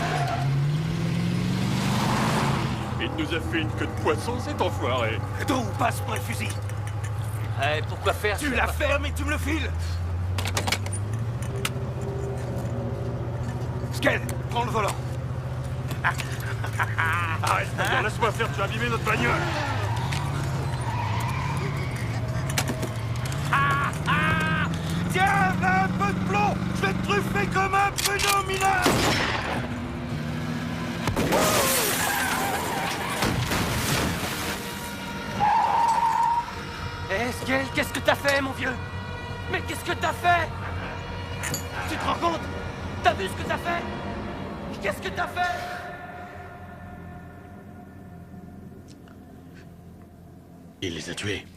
Il nous a fait une queue de poisson, cet enfoiré! Donc, passe-moi le fusil! Eh, pourquoi faire? Tu la fermes et tu me le files! Skell, prends le volant! Arrête, Spider, laisse-moi faire, tu as abîmé notre bagnole! Tiens, un peu de plomb! Je vais te truffer comme un pruneau mineur! Eh, Skell, qu'est-ce que t'as fait, mon vieux? Mais qu'est-ce que t'as fait? Tu te rends compte? T'as vu ce que t'as fait? Qu'est-ce que t'as fait? Il les a tués.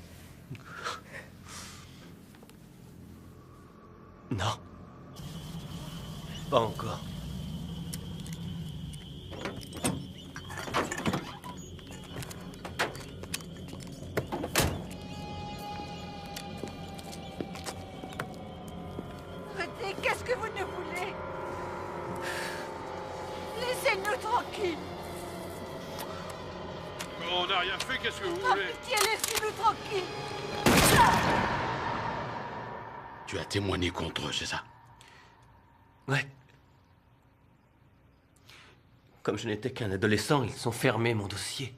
Non. Pas encore. Arrêtez, qu'est-ce que vous ne voulez? Laissez-nous tranquilles! On n'a rien fait, qu'est-ce que vous Par voulez? pitié, laissez-nous tranquilles! Tu as témoigné contre eux, c'est ça? Ouais. Comme je n'étais qu'un adolescent, ils ont fermé mon dossier.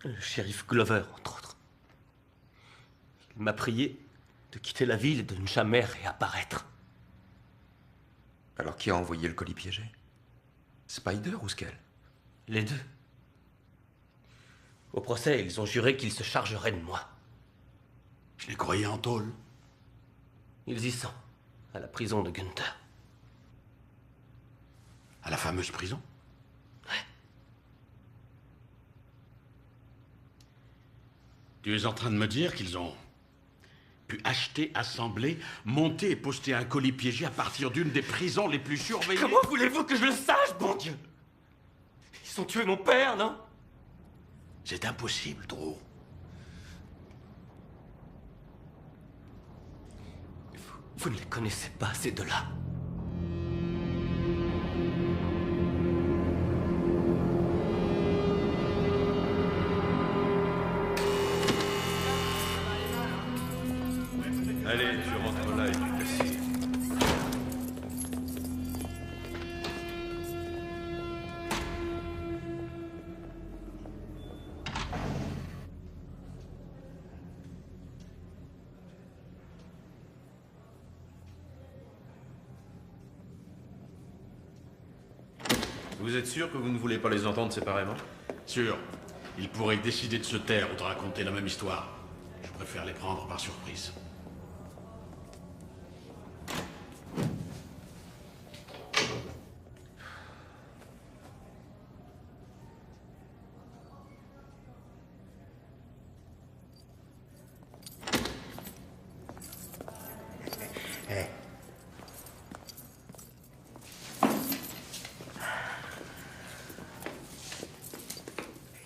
Le shérif Glover, entre autres. Il m'a prié de quitter la ville et de ne jamais réapparaître. Alors qui a envoyé le colis piégé? Spider ou Skell? Les deux. Au procès, ils ont juré qu'ils se chargeraient de moi. Je les croyais en tôle. Ils y sont, à la prison de Gunther. À la fameuse prison? Ouais. Tu es en train de me dire qu'ils ont pu acheter, assembler, monter et poster un colis piégé à partir d'une des prisons les plus surveillées? Comment voulez-vous que je le sache, bon Dieu? Ils ont tué mon père, non? C'est impossible, Drew. Vous ne les connaissez pas, ces deux-là. Allez, tu rentres là et tu t'assieds. Vous êtes sûr que vous ne voulez pas les entendre séparément? Sûr. Ils pourraient décider de se taire ou de raconter la même histoire. Je préfère les prendre par surprise.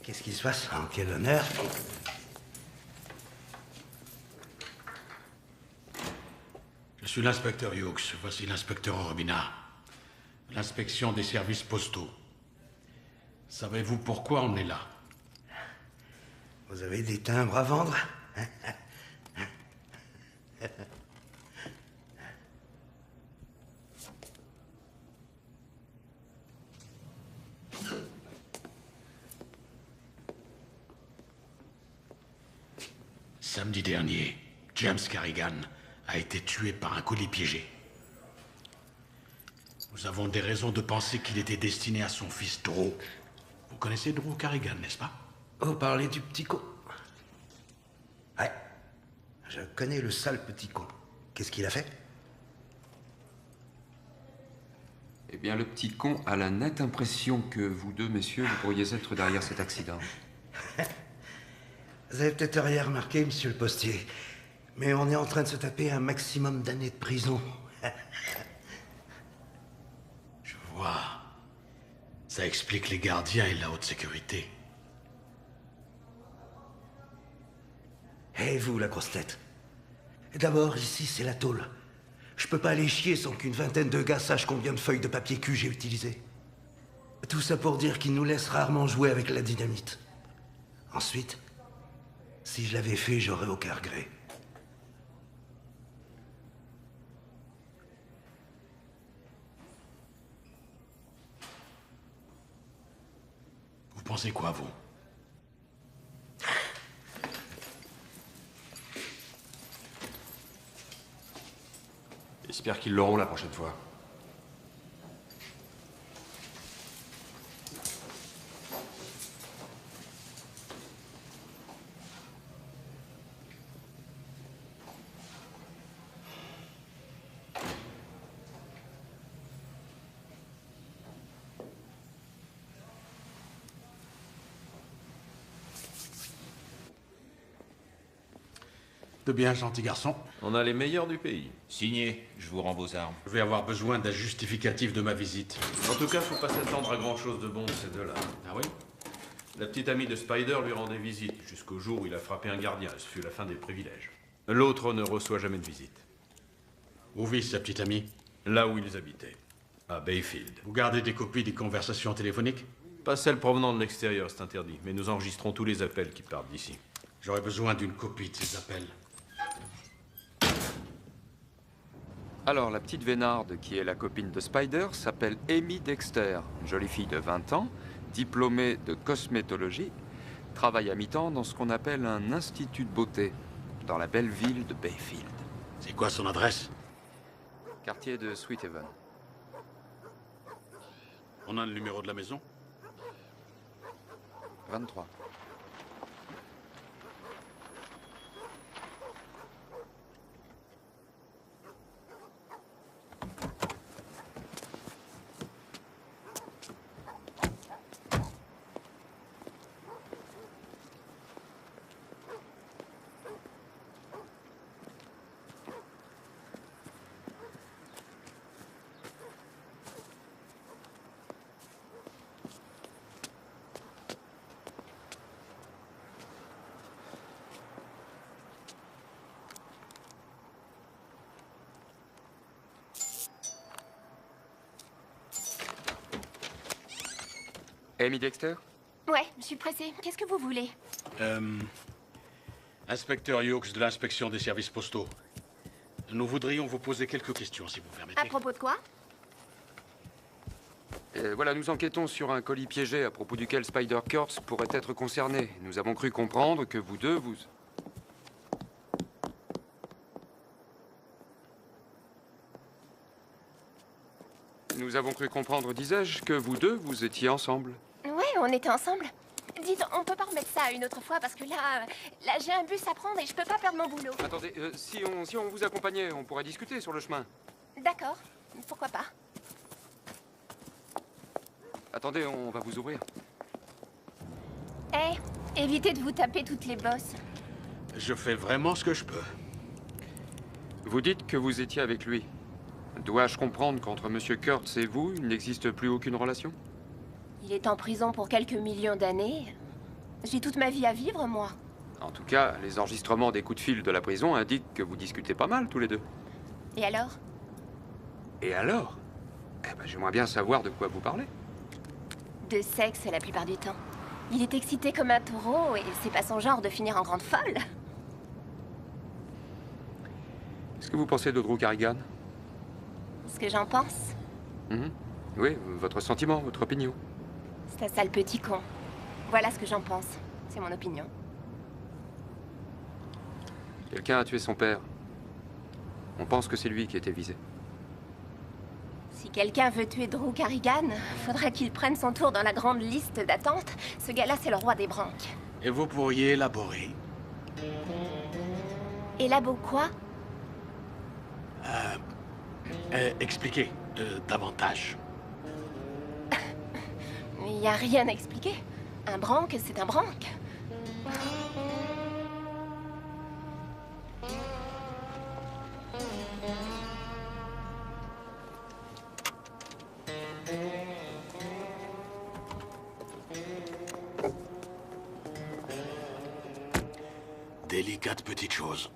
Qu'est-ce qui se passe? En quel honneur? Je suis l'inspecteur Hughes. Voici l'inspecteur Orbina. L'inspection des services postaux. Savez-vous pourquoi on est là? Vous avez des timbres à vendre? Samedi dernier, James Carrigan a été tué par un colis piégé. Nous avons des raisons de penser qu'il était destiné à son fils Drew. Vous connaissez Drew Carrigan, n'est-ce pas? Vous parlez du petit con? Ouais. Je connais le sale petit con. Qu'est-ce qu'il a fait? Eh bien, le petit con a la nette impression que vous deux, messieurs, vous pourriez être derrière cet accident. Vous avez peut-être rien remarqué, monsieur le postier, mais on est en train de se taper un maximum d'années de prison. Je vois. Ça explique les gardiens et la haute sécurité. Et vous, la grosse tête? D'abord, ici, c'est la tôle. Je peux pas aller chier sans qu'une vingtaine de gars sachent combien de feuilles de papier cul j'ai utilisées. Tout ça pour dire qu'ils nous laissent rarement jouer avec la dynamite. Ensuite, si je l'avais fait, j'aurais aucun regret. Vous pensez quoi, vous? J'espère qu'ils l'auront la prochaine fois. De bien, gentil garçon. On a les meilleurs du pays. Signé, je vous rends vos armes. Je vais avoir besoin d'un justificatif de ma visite. En tout cas, faut pas s'attendre à grand-chose de bon de ces deux-là. Ah oui? La petite amie de Spider lui rendait visite, jusqu'au jour où il a frappé un gardien. Ce fut la fin des privilèges. L'autre ne reçoit jamais de visite. Où vit sa petite amie? Là où ils habitaient, à Bayfield. Vous gardez des copies des conversations téléphoniques? Pas celles provenant de l'extérieur, c'est interdit. Mais nous enregistrons tous les appels qui partent d'ici. J'aurais besoin d'une copie de ces appels. Alors, la petite Vénarde, qui est la copine de Spider, s'appelle Amy Dexter, une jolie fille de 20 ans, diplômée de cosmétologie, travaille à mi-temps dans ce qu'on appelle un institut de beauté, dans la belle ville de Bayfield. C'est quoi son adresse? Quartier de Sweet Haven. On a le numéro de la maison? 23. Amy Dexter? Ouais, je suis pressée. Qu'est-ce que vous voulez? Inspecteur Hughes de l'inspection des services postaux. nous voudrions vous poser quelques questions, si vous permettez. À propos de quoi? Voilà, nous enquêtons sur un colis piégé à propos duquel Spider Kurtz pourrait être concerné. Nous avons cru comprendre que vous deux, vous... Nous avons cru comprendre, disais-je, que vous deux, vous étiez ensemble. Ouais, on était ensemble. Dites, on peut pas remettre ça une autre fois parce que là j'ai un bus à prendre et je peux pas perdre mon boulot. Attendez, si on vous accompagnait, on pourrait discuter sur le chemin. D'accord, pourquoi pas. Attendez, on va vous ouvrir. Évitez de vous taper toutes les bosses. Je fais vraiment ce que je peux. Vous dites que vous étiez avec lui. Dois-je comprendre qu'entre Monsieur Kurtz et vous, il n'existe plus aucune relation? Il est en prison pour quelques millions d'années. J'ai toute ma vie à vivre, moi. En tout cas, les enregistrements des coups de fil de la prison indiquent que vous discutez pas mal tous les deux. Et alors? Et alors? Eh ben, j'aimerais bien savoir de quoi vous parlez. De sexe la plupart du temps. Il est excité comme un taureau et c'est pas son genre de finir en grande folle. Qu'est-ce que vous pensez de Drew Carrigan? Ce que j'en pense? Oui, votre sentiment, votre opinion. C'est un sale petit con. Voilà ce que j'en pense. C'est mon opinion. Quelqu'un a tué son père. On pense que c'est lui qui était visé. Si quelqu'un veut tuer Drew Carrigan, faudra qu'il prenne son tour dans la grande liste d'attente. Ce gars-là, c'est le roi des branques. Et vous pourriez élaborer. Élabo quoi? Expliquez davantage. Il n'y a rien à expliquer. Un branque, c'est un branque. Délicate petite chose.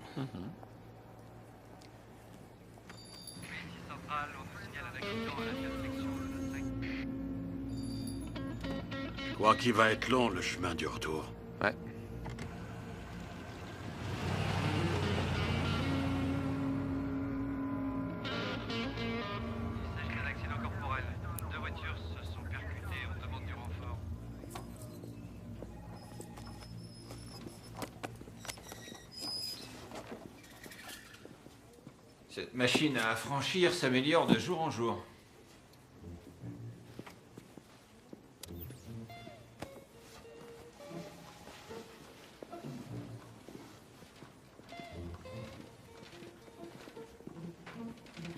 Je crois qu'il va être long, le chemin du retour. Ouais. C'est un accident corporel. 2 voitures se sont percutées. On demande du renfort. Cette machine à affranchir s'améliore de jour en jour.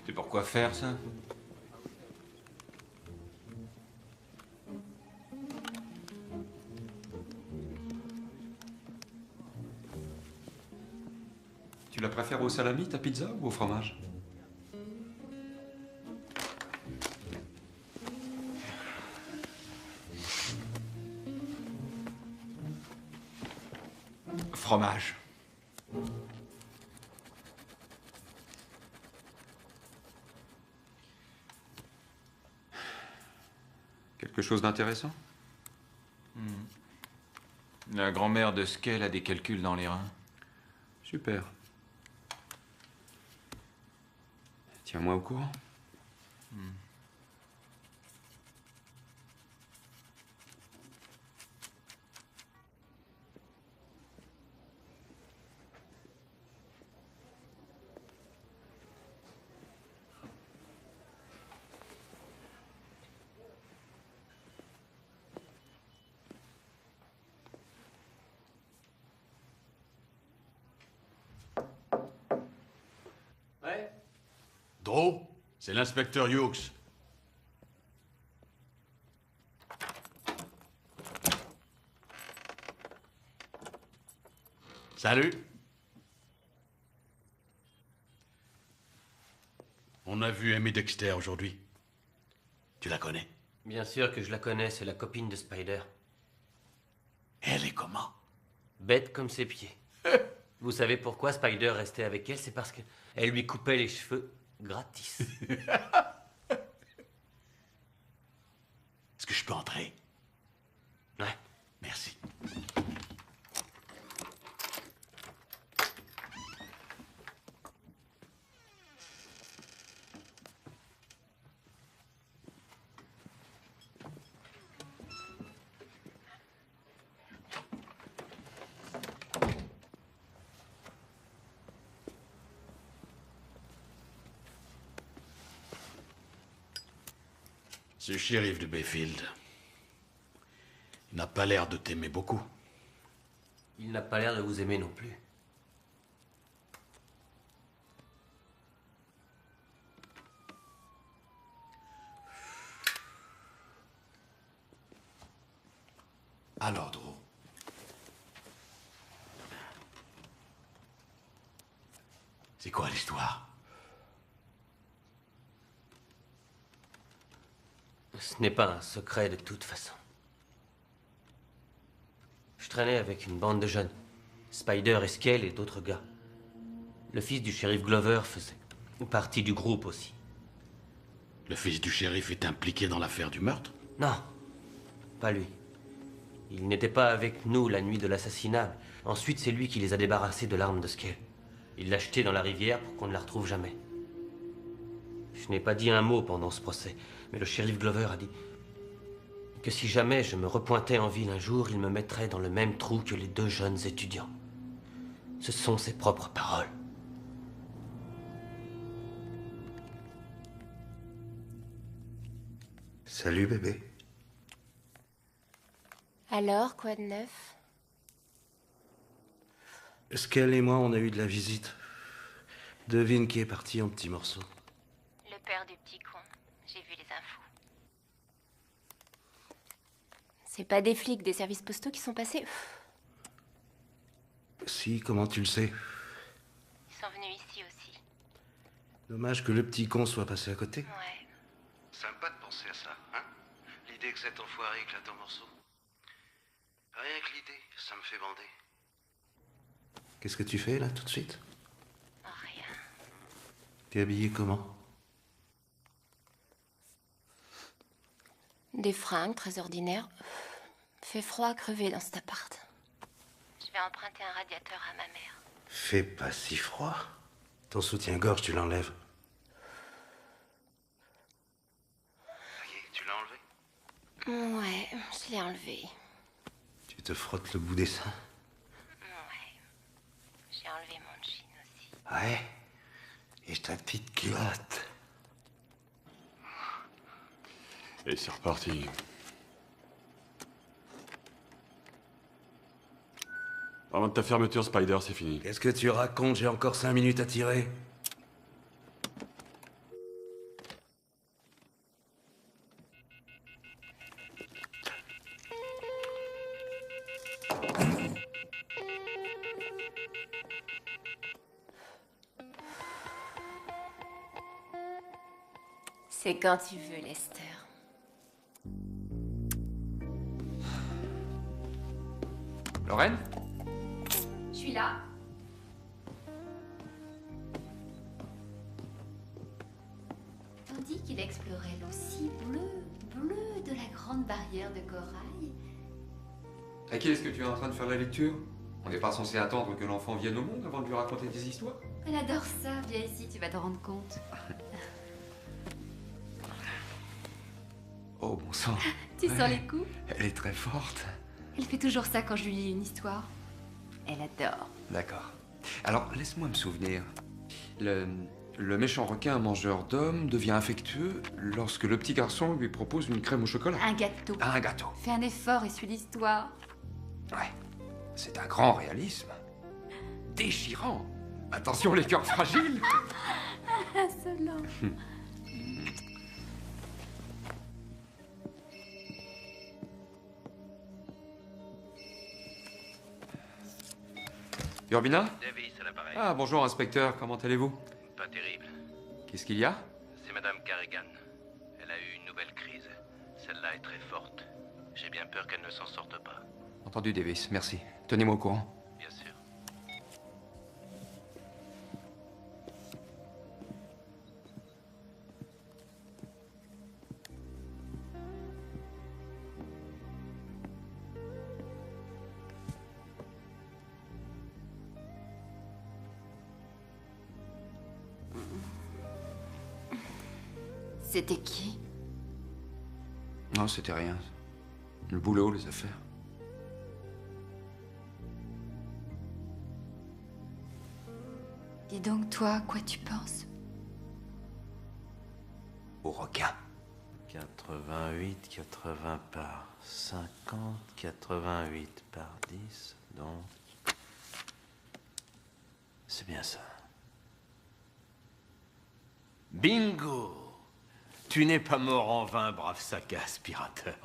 C'est pour quoi faire ça? Tu la préfères au salami, ta pizza, ou au fromage? Fromage. Quelque chose d'intéressant? La grand-mère de Skell a des calculs dans les reins. Super. Tiens-moi au courant. Ouais. Drew, c'est l'inspecteur Hughes. Salut. On a vu Amy Dexter aujourd'hui. Tu la connais? Bien sûr que je la connais, c'est la copine de Spider. Elle est comment? Bête comme ses pieds. Vous savez pourquoi Spider restait avec elle? C'est parce qu'elle lui coupait les cheveux gratis. Est-ce que je peux entrer? Ouais. Merci. Ce shérif de Bayfield n'a pas l'air de t'aimer beaucoup. Il n'a pas l'air de vous aimer non plus. Alors, Drew. C'est quoi l'histoire? Ce n'est pas un secret de toute façon. Je traînais avec une bande de jeunes. Spider, Esquel et d'autres gars. Le fils du shérif Glover faisait partie du groupe aussi. Le fils du shérif est impliqué dans l'affaire du meurtre? Non, pas lui. Il n'était pas avec nous la nuit de l'assassinat. Ensuite, c'est lui qui les a débarrassés de l'arme de Skell. Il l'a jetée dans la rivière pour qu'on ne la retrouve jamais. Je n'ai pas dit un mot pendant ce procès, mais le shérif Glover a dit que si jamais je me repointais en ville un jour, il me mettrait dans le même trou que les 2 jeunes étudiants. Ce sont ses propres paroles. Salut, bébé. Alors, quoi de neuf? Skell et moi, on a eu de la visite. Devine qui est parti en petits morceaux. Le père du petit con. J'ai vu les infos. C'est pas des flics des services postaux qui sont passés? Si, comment tu le sais? Ils sont venus ici aussi. Dommage que le petit con soit passé à côté. Ouais. Sympa de penser à ça, hein? L'idée que cet enfoiré éclate en morceaux. Rien que l'idée, ça me fait bander. Qu'est-ce que tu fais, là, tout de suite? Rien. T'es habillé comment? Des fringues très ordinaires. Fait froid à crever dans cet appart. Je vais emprunter un radiateur à ma mère. Fais pas si froid. Ton soutien-gorge, tu l'enlèves. Ça y est, tu l'as enlevé? Ouais, je l'ai enlevé. Tu te frottes le bout des seins? Ouais. J'ai enlevé mon jean aussi. Ouais. Et ta petite culotte. Et c'est reparti. Avant de ta fermeture, Spider, c'est fini. Qu'est-ce que tu racontes? J'ai encore 5 minutes à tirer. C'est quand tu veux, Lester. Lorraine? Je suis là. Tandis qu'il explorait l'eau si bleue de la grande barrière de corail. À qui est-ce que tu es en train de faire la lecture? On n'est pas censé attendre que l'enfant vienne au monde avant de lui raconter des histoires? Elle adore ça, viens ici, tu vas te rendre compte. Oh, bon sang. Tu sens les coups? Elle est très forte. Elle fait toujours ça quand je lui lis une histoire. Elle adore. D'accord. Alors, laisse-moi me souvenir. Le méchant requin mangeur d'hommes devient affectueux lorsque le petit garçon lui propose une crème au chocolat. Un gâteau. Un gâteau. Fais un effort et suis l'histoire. Ouais. C'est un grand réalisme. Déchirant. Attention les cœurs fragiles. Insolent. Urbina? Davis à l'appareil. Ah, bonjour inspecteur, comment allez-vous? Pas terrible. Qu'est-ce qu'il y a? C'est Madame Carrigan. Elle a eu une nouvelle crise. Celle-là est très forte. J'ai bien peur qu'elle ne s'en sorte pas. Entendu, Davis, merci. Tenez-moi au courant. Bien sûr. C'était qui? Non, c'était rien. Le boulot, les affaires. Dis donc, toi, à quoi tu penses? Au requin. 88, 80 par 50, 88 par 10, donc... C'est bien ça. Bingo! Tu n'es pas mort en vain, brave sac à aspirateur.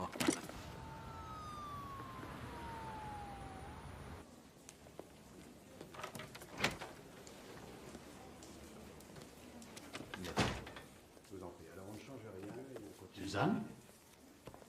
Suzanne?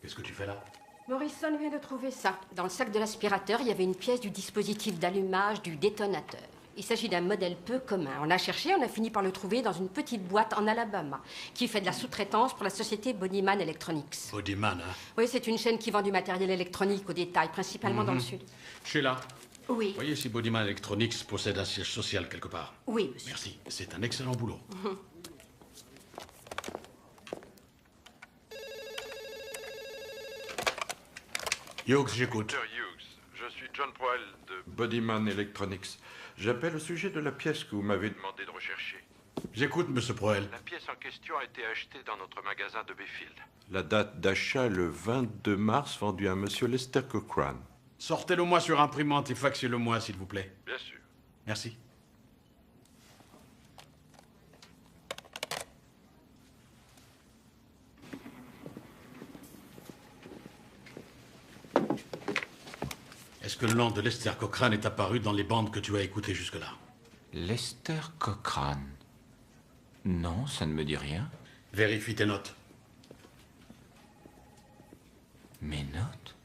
Qu'est-ce que tu fais là? Morrison vient de trouver ça. Dans le sac de l'aspirateur, il y avait une pièce du dispositif d'allumage du détonateur. Il s'agit d'un modèle peu commun. On a cherché, on a fini par le trouver dans une petite boîte en Alabama, qui fait de la sous-traitance pour la société Bodyman Electronics. Bodyman, hein? Oui, c'est une chaîne qui vend du matériel électronique au détail, principalement dans le sud. Sheila. Oui. Voyez si Bodyman Electronics possède un siège social quelque part. Oui, monsieur. Merci, c'est un excellent boulot. Hughes, j'écoute. Dr. Hughes, je suis John Proel de Bodyman Electronics. J'appelle au sujet de la pièce que vous m'avez demandé de rechercher. J'écoute, monsieur Proel. La pièce en question a été achetée dans notre magasin de Bayfield. La date d'achat, le 22 mars, vendue à monsieur Lester Cochrane. Sortez-le-moi sur imprimante et faxez-le-moi, s'il vous plaît. Bien sûr. Merci. Est-ce que le nom de Lester Cochrane est apparu dans les bandes que tu as écoutées jusque-là? Lester Cochrane? Non, ça ne me dit rien. Vérifie tes notes. Mes notes?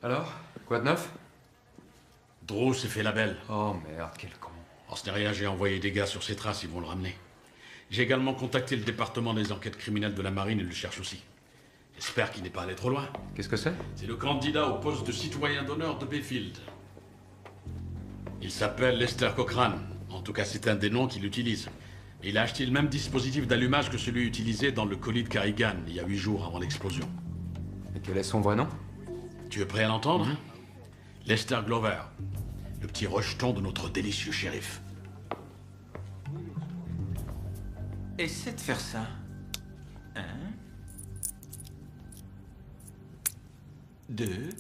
Alors, quoi de neuf? Drew s'est fait la belle. Oh merde, quel con. En ce n'est rien, j'ai envoyé des gars sur ses traces, ils vont le ramener. J'ai également contacté le département des enquêtes criminelles de la marine, ils le cherchent aussi. J'espère qu'il n'est pas allé trop loin. Qu'est-ce que c'est? C'est le candidat au poste de citoyen d'honneur de Bayfield. Il s'appelle Lester Cochrane. En tout cas, c'est un des noms qu'il utilise. Il a acheté le même dispositif d'allumage que celui utilisé dans le colis de Carrigan, il y a 8 jours avant l'explosion. Et quel est son vrai nom? Tu es prêt à l'entendre? Lester Glover. Le petit rejeton de notre délicieux shérif. Essaie de faire ça. 1, 2,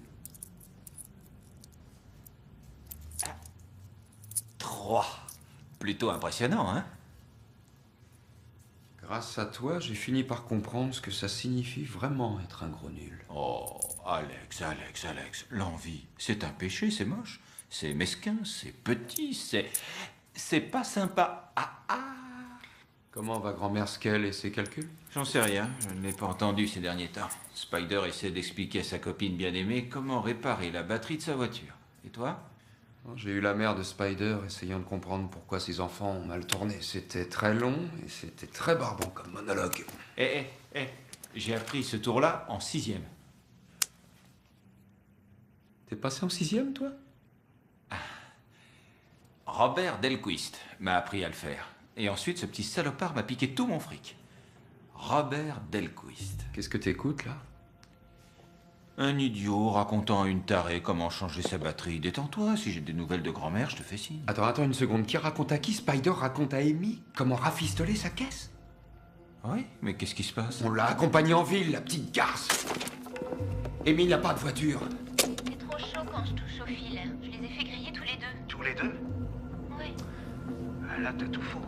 3. Plutôt impressionnant, hein? Grâce à toi, j'ai fini par comprendre ce que ça signifie vraiment être un gros nul. Oh, Alex, l'envie, c'est un péché, c'est moche, c'est mesquin, c'est petit, c'est pas sympa. Comment va grand-mère Skell et ses calculs? J'en sais rien, je ne l'ai pas entendu ces derniers temps. Spider essaie d'expliquer à sa copine bien-aimée comment réparer la batterie de sa voiture. Et toi? J'ai eu la mère de Spider essayant de comprendre pourquoi ses enfants ont mal tourné. C'était très long et c'était très barbant comme monologue. J'ai appris ce tour-là en 6e. T'es passé en 6e, toi? Robert Delquist m'a appris à le faire. Et ensuite, ce petit salopard m'a piqué tout mon fric. Robert Delquist. Qu'est-ce que t'écoutes, là? Un idiot racontant à une tarée comment changer sa batterie. Détends-toi, si j'ai des nouvelles de grand-mère, je te fais signe. Attends une seconde. Qui raconte à qui? Spider raconte à Amy comment rafistoler sa caisse? Oui, mais qu'est-ce qui se passe? On l'a accompagnée en ville, la petite garce. Amy n'a pas de voiture. C'est trop chaud quand je touche au fil. Je les ai fait griller tous les deux. Tous les deux? Oui. Là, t'as tout faux.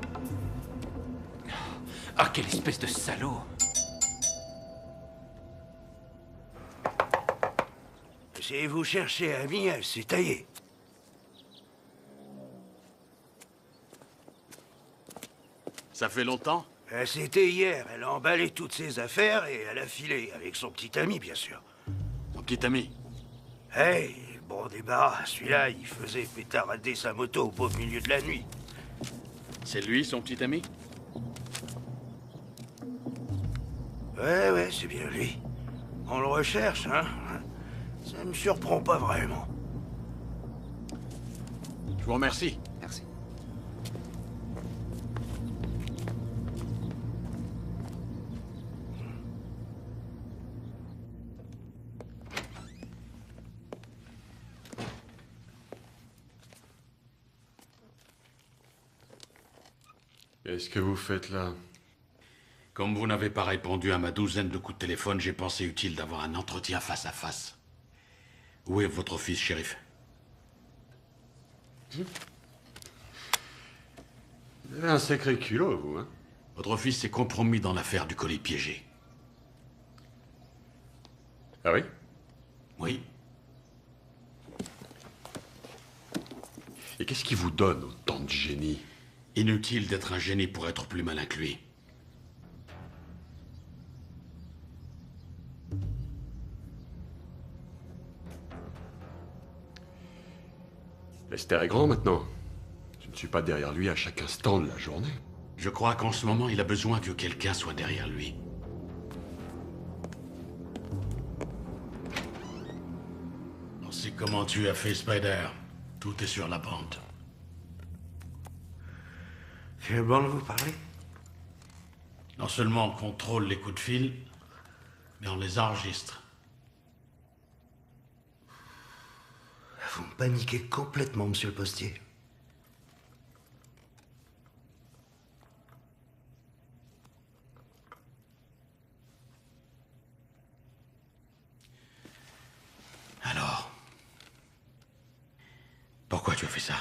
Ah, quelle espèce de salaud! Si vous cherchez Amy, elle s'est taillée. Ça fait longtemps? C'était hier. Elle a emballé toutes ses affaires et elle a filé, avec son petit ami, bien sûr. Son petit ami? Hey, bon débarras. Celui-là, il faisait pétarader sa moto au beau milieu de la nuit. C'est lui, son petit ami? Ouais, c'est bien lui. On le recherche, hein? Ça me surprend pas vraiment. Je vous remercie. Merci. Qu'est-ce que vous faites là? Comme vous n'avez pas répondu à ma douzaine de coups de téléphone, j'ai pensé utile d'avoir un entretien face à face. Où est votre fils, shérif? Vous avez un sacré culot, vous, hein? Votre fils s'est compromis dans l'affaire du colis piégé. Ah oui? Oui. Et qu'est-ce qui vous donne autant de génie? Inutile d'être un génie pour être plus malin que lui. Lester est grand maintenant. Je ne suis pas derrière lui à chaque instant de la journée. Je crois qu'en ce moment, il a besoin que quelqu'un soit derrière lui. On sait comment tu as fait, Spider. Tout est sur la bande. C'est bon de vous parler? Non seulement on contrôle les coups de fil, mais on les enregistre. Vous me paniquez complètement, monsieur le postier. Alors, pourquoi tu as fait ça?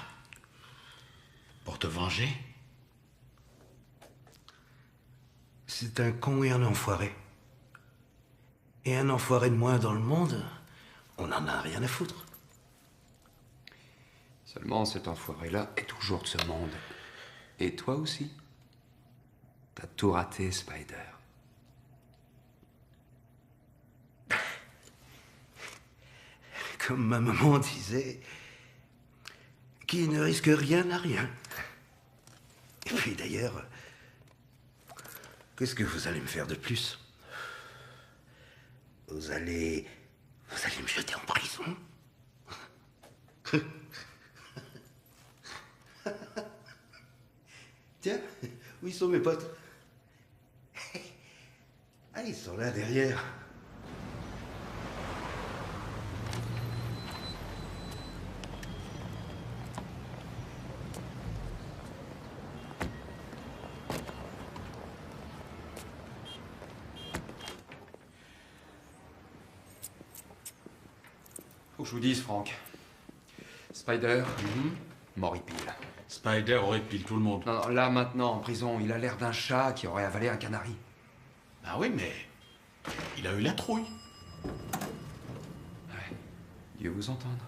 Pour te venger? C'est un con et un enfoiré. Et un enfoiré de moins dans le monde, on en a rien à foutre. Seulement, cet enfoiré-là est toujours de ce monde. Et toi aussi. T'as tout raté, Spider. Comme ma maman disait, qui ne risque rien n'a rien. Et puis d'ailleurs, qu'est-ce que vous allez me faire de plus? Vous allez me jeter en prison? Tiens, où ils sont mes potes? Ah, ils sont là derrière. Faut que je vous dise, Frank. Spider, mort il pile. Spider aurait pile tout le monde. Non, non, là, maintenant, en prison, il a l'air d'un chat qui aurait avalé un canari. Ah oui, mais il a eu la trouille. Ouais. Dieu vous entende.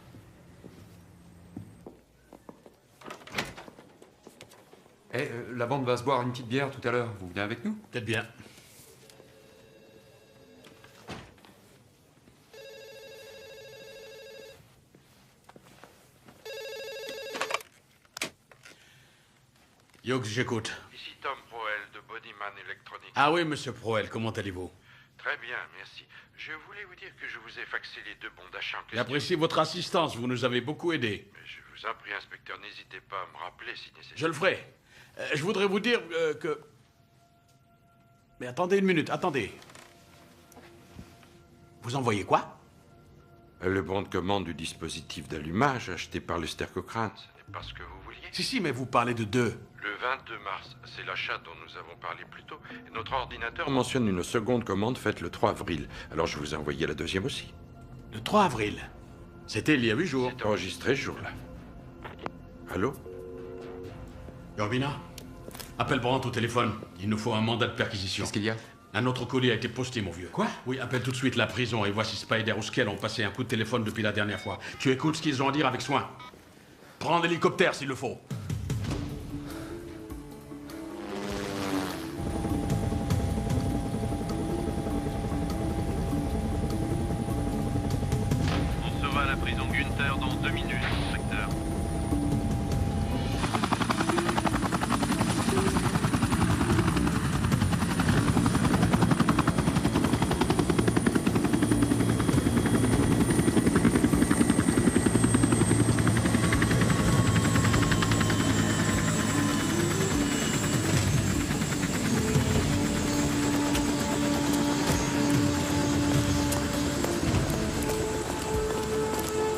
Eh, la bande va se boire une petite bière tout à l'heure. Vous venez avec nous? Peut-être bien. Yox, j'écoute. Ici Tom Proel de Bodyman Electronics. Ah oui, monsieur Proel, comment allez-vous? Très bien, merci. Je voulais vous dire que je vous ai faxé les deux bons d'achat en question. J'apprécie votre assistance, vous nous avez beaucoup aidés. Mais je vous en prie, inspecteur, n'hésitez pas à me rappeler si nécessaire. Je le ferai. Je voudrais vous dire que... Mais attendez une minute, attendez. Vous envoyez quoi? Le bon de commande du dispositif d'allumage acheté par Lester Cochrane. Ce n'est pas ce que vous vouliez. Si, mais vous parlez de deux. Le 22 mars, c'est l'achat dont nous avons parlé plus tôt. Et notre ordinateur mentionne une seconde commande faite le 3 avril. Alors je vous ai envoyé la deuxième aussi. Le 3 avril? C'était il y a 8 jours. C'est enregistré ce jour-là. Allô? Urbina, appelle Brandt au téléphone. Il nous faut un mandat de perquisition. Qu'est-ce qu'il y a? Un autre colis a été posté, mon vieux. Quoi? Oui, appelle tout de suite la prison et vois si Spider ou Skell ont passé un coup de téléphone depuis la dernière fois. Tu écoutes ce qu'ils ont à dire avec soin. Prends l'hélicoptère s'il le faut. On sera à la prison Gunther dans 2 minutes, inspecteur.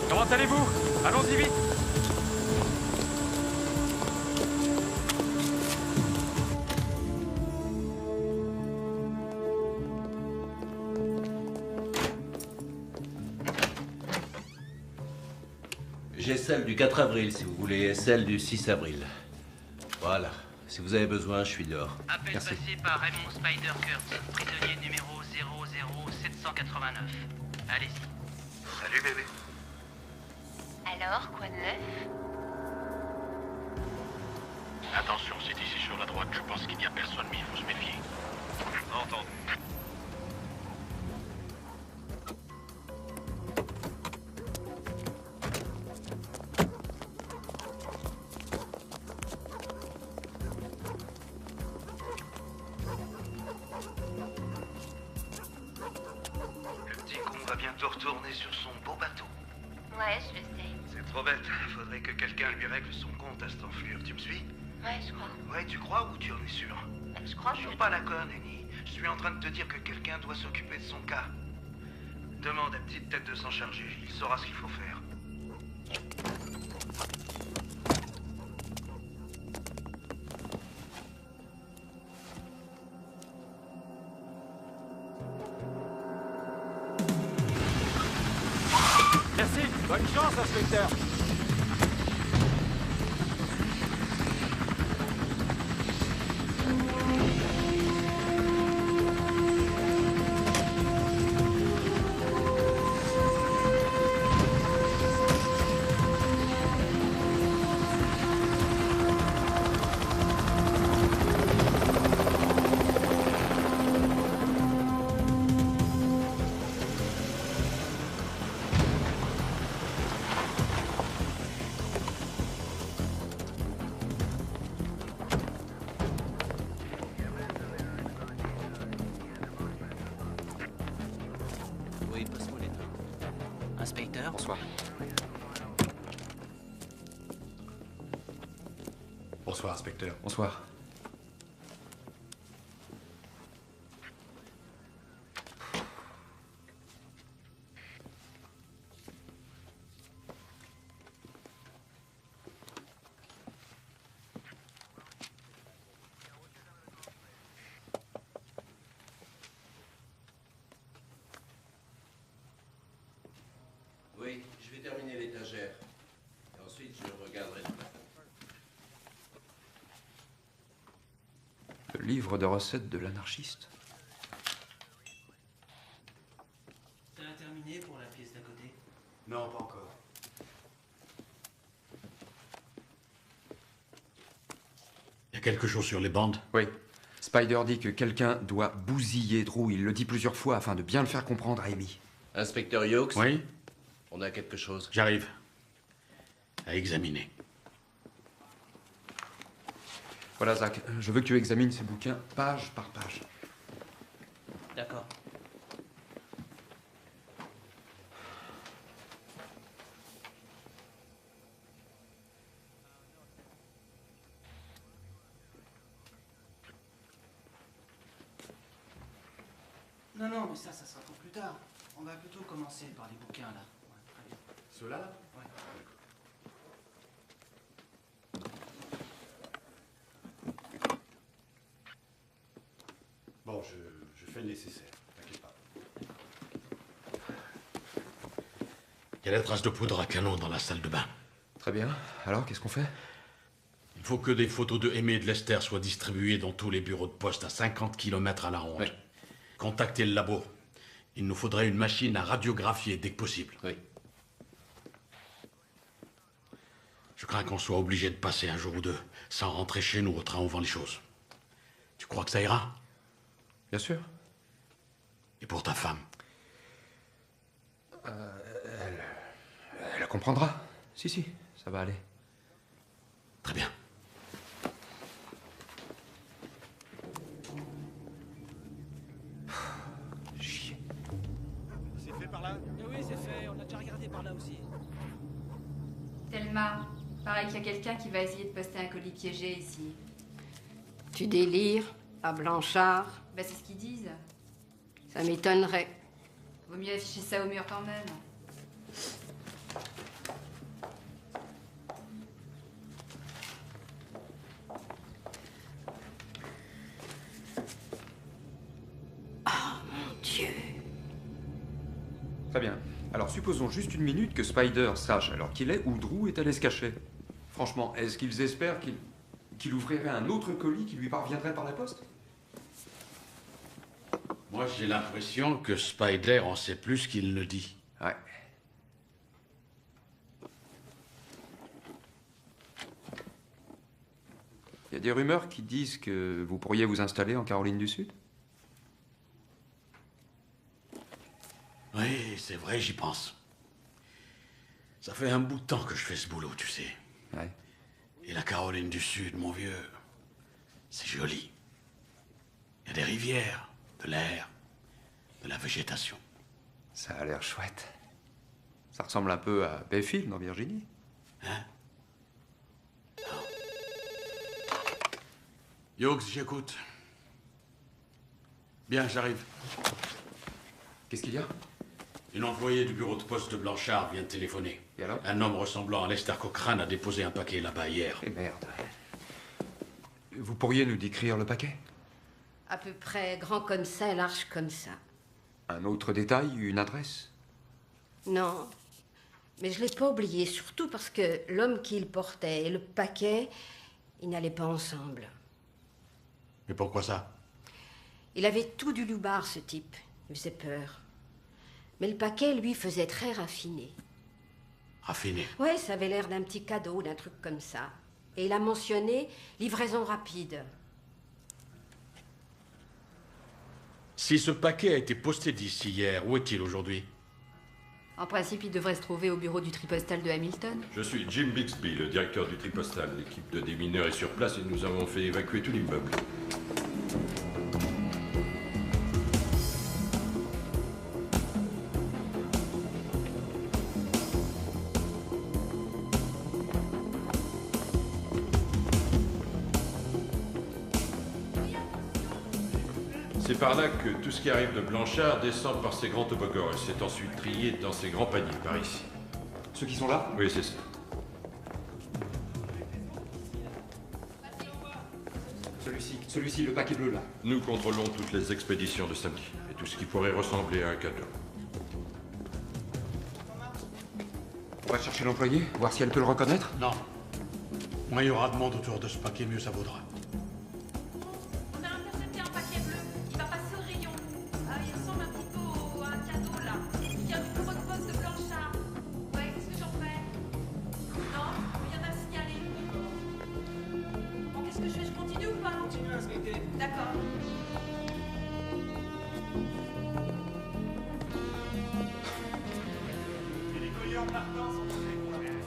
Comment allez-vous? Allons-y vite! J'ai celle du 4 avril, si vous voulez, et celle du 6 avril. Voilà. Si vous avez besoin, je suis dehors. Appel passé par Raymond Spider-Kurtz, prisonnier numéro 00789. Allez-y. Salut bébé. Alors, quoi de neuf? Attention, c'est ici sur la droite. Je pense qu'il n'y a personne, mais il faut se méfier. Entendu. Le petit con va bientôt retourner sur son beau bateau. Ouais, je le sais. C'est trop bête. Faudrait que quelqu'un lui règle son compte à cette enflure. Tu me suis? Ouais, je crois. Ouais, tu crois ou tu en es sûr? Je crois Je que... suis pas d'accord, Nenny. Je suis en train de te dire que quelqu'un doit s'occuper de son cas. Demande à Petite Tête de s'en charger. Il saura ce qu'il faut faire. Merci, bonne chance, inspecteur. Oui, passe-moi les noms. Inspecteur. Bonsoir. Bonsoir, inspecteur. Bonsoir. Oui, je vais terminer l'étagère. Et ensuite, je regarderai le plafond. Le livre de recettes de l'anarchiste. Ça a terminé pour la pièce d'à côté? Non, pas encore. Il y a quelque chose sur les bandes? Oui. Spider dit que quelqu'un doit bousiller Drew. Il le dit plusieurs fois afin de bien le faire comprendre à Amy. Inspecteur Hughes? Oui? On a quelque chose. J'arrive. À examiner. Voilà, Zach, je veux que tu examines ces bouquins page par page. D'accord. Non, mais ça sera pour plus tard. On va plutôt commencer par les bouquins, là. Ouais, très bien. Ceux-là? Ouais. Bon, je fais le nécessaire. T'inquiète pas. Il y a la trace de poudre à canon dans la salle de bain. Très bien. Alors, qu'est-ce qu'on fait? Il faut que des photos de Aimé et de Lester soient distribuées dans tous les bureaux de poste à 50 km à la ronde. Oui. Contactez le labo. Il nous faudrait une machine à radiographier dès que possible. Oui. Je crains qu'on soit obligé de passer un jour ou deux sans rentrer chez nous au train où on vend les choses. Tu crois que ça ira? Bien sûr. Et pour ta femme? Elle comprendra. Si, ça va aller. Très bien. Chier. C'est fait par là? Oui, c'est fait. On a déjà regardé par là aussi. Thelma, pareil qu'il y a quelqu'un qui va essayer de poster un colis piégé ici. Tu délires, à Blanchard? Ben, c'est ce qu'ils disent. Ça m'étonnerait. Vaut mieux afficher ça au mur quand même. Oh, mon Dieu. Très bien. Alors supposons juste une minute que Spider sache alors qu'il est où Drew est allé se cacher. Franchement, est-ce qu'ils espèrent qu'il ouvrirait un autre colis qui lui parviendrait par la poste? Moi, j'ai l'impression que Spider en sait plus qu'il ne dit. Ouais. Il y a des rumeurs qui disent que vous pourriez vous installer en Caroline du Sud? Oui, c'est vrai, j'y pense. Ça fait un bout de temps que je fais ce boulot, tu sais. Ouais. Et la Caroline du Sud, mon vieux, c'est joli. Il y a des rivières, de l'air, de la végétation. Ça a l'air chouette. Ça ressemble un peu à Bayfield en Virginie. Hein? Hughes, j'écoute. Bien, j'arrive. Qu'est-ce qu'il y a? Une employée du bureau de poste de Blanchard vient de téléphoner. Et alors? Un homme ressemblant à Lester Cochrane a déposé un paquet là-bas hier. Eh merde. Vous pourriez nous décrire le paquet? À peu près grand comme ça et large comme ça. Un autre détail, une adresse? Non, mais je l'ai pas oublié, surtout parce que l'homme qui le portait et le paquet, ils n'allaient pas ensemble. Mais pourquoi ça? Il avait tout du loupard, ce type. Il faisait peur. Mais le paquet, lui, faisait très raffiné. Raffiné? Ouais, ça avait l'air d'un petit cadeau, d'un truc comme ça. Et il a mentionné livraison rapide. Si ce paquet a été posté d'ici hier, où est-il aujourd'hui? En principe, il devrait se trouver au bureau du tripostal de Hamilton. Je suis Jim Bixby, le directeur du tripostal. L'équipe de démineurs est sur place et nous avons fait évacuer tout l'immeuble. C'est par là que tout ce qui arrive de Blanchard descend par ces grands toboggans et c'est ensuite trié dans ces grands paniers par ici. Ceux qui sont là? Oui, c'est ça. Celui-ci, le paquet bleu là. Nous contrôlons toutes les expéditions de samedi et tout ce qui pourrait ressembler à un cadeau. On va chercher l'employé, voir si elle peut le reconnaître? Non. Moins il y aura de monde autour de ce paquet, mieux ça vaudra. On a intercepté un paquet bleu. Il va passer au rayon. Il ressemble un petit peu à un cadeau, là. Il vient du bureau de poste de Blanchard. Ouais, qu'est-ce que j'en fais? Non, il y en a signalé. Bon, qu'est-ce que je fais? Je continue ou pas? Continue à inspecter. D'accord.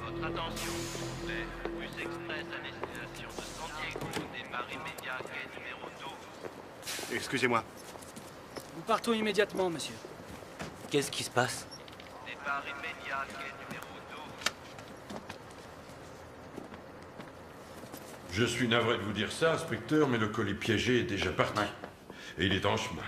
Votre attention, s'il vous plaît. Bus express à destination de San Diego, départ immédiat, quai numéro 12. Excusez-moi. Nous partons immédiatement, monsieur. Qu'est-ce qui se passe? Départ immédiat, quai numéro 12. Je suis navré de vous dire ça, inspecteur, mais le colis piégé est déjà parti. Et il est en chemin.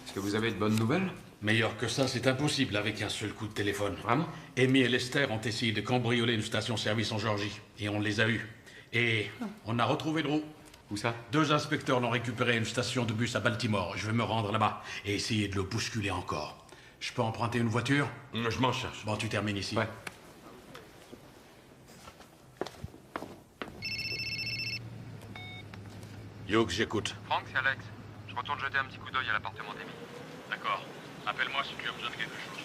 Est-ce que vous avez de bonnes nouvelles? Meilleur que ça, c'est impossible avec un seul coup de téléphone. Vraiment? Amy et Lester ont essayé de cambrioler une station-service en Georgie. Et on les a eus. Et on a retrouvé Drew. Où ça? 2 inspecteurs l'ont récupéré à une station de bus à Baltimore. Je vais me rendre là-bas et essayer de le bousculer encore. Je peux emprunter une voiture? Je m'en cherche. Bon, tu termines ici. Ouais. Hughes, j'écoute. Franck, c'est Alex. Je retourne jeter un petit coup d'œil à l'appartement d'Amy. D'accord. Appelle-moi si tu as besoin de quelque chose.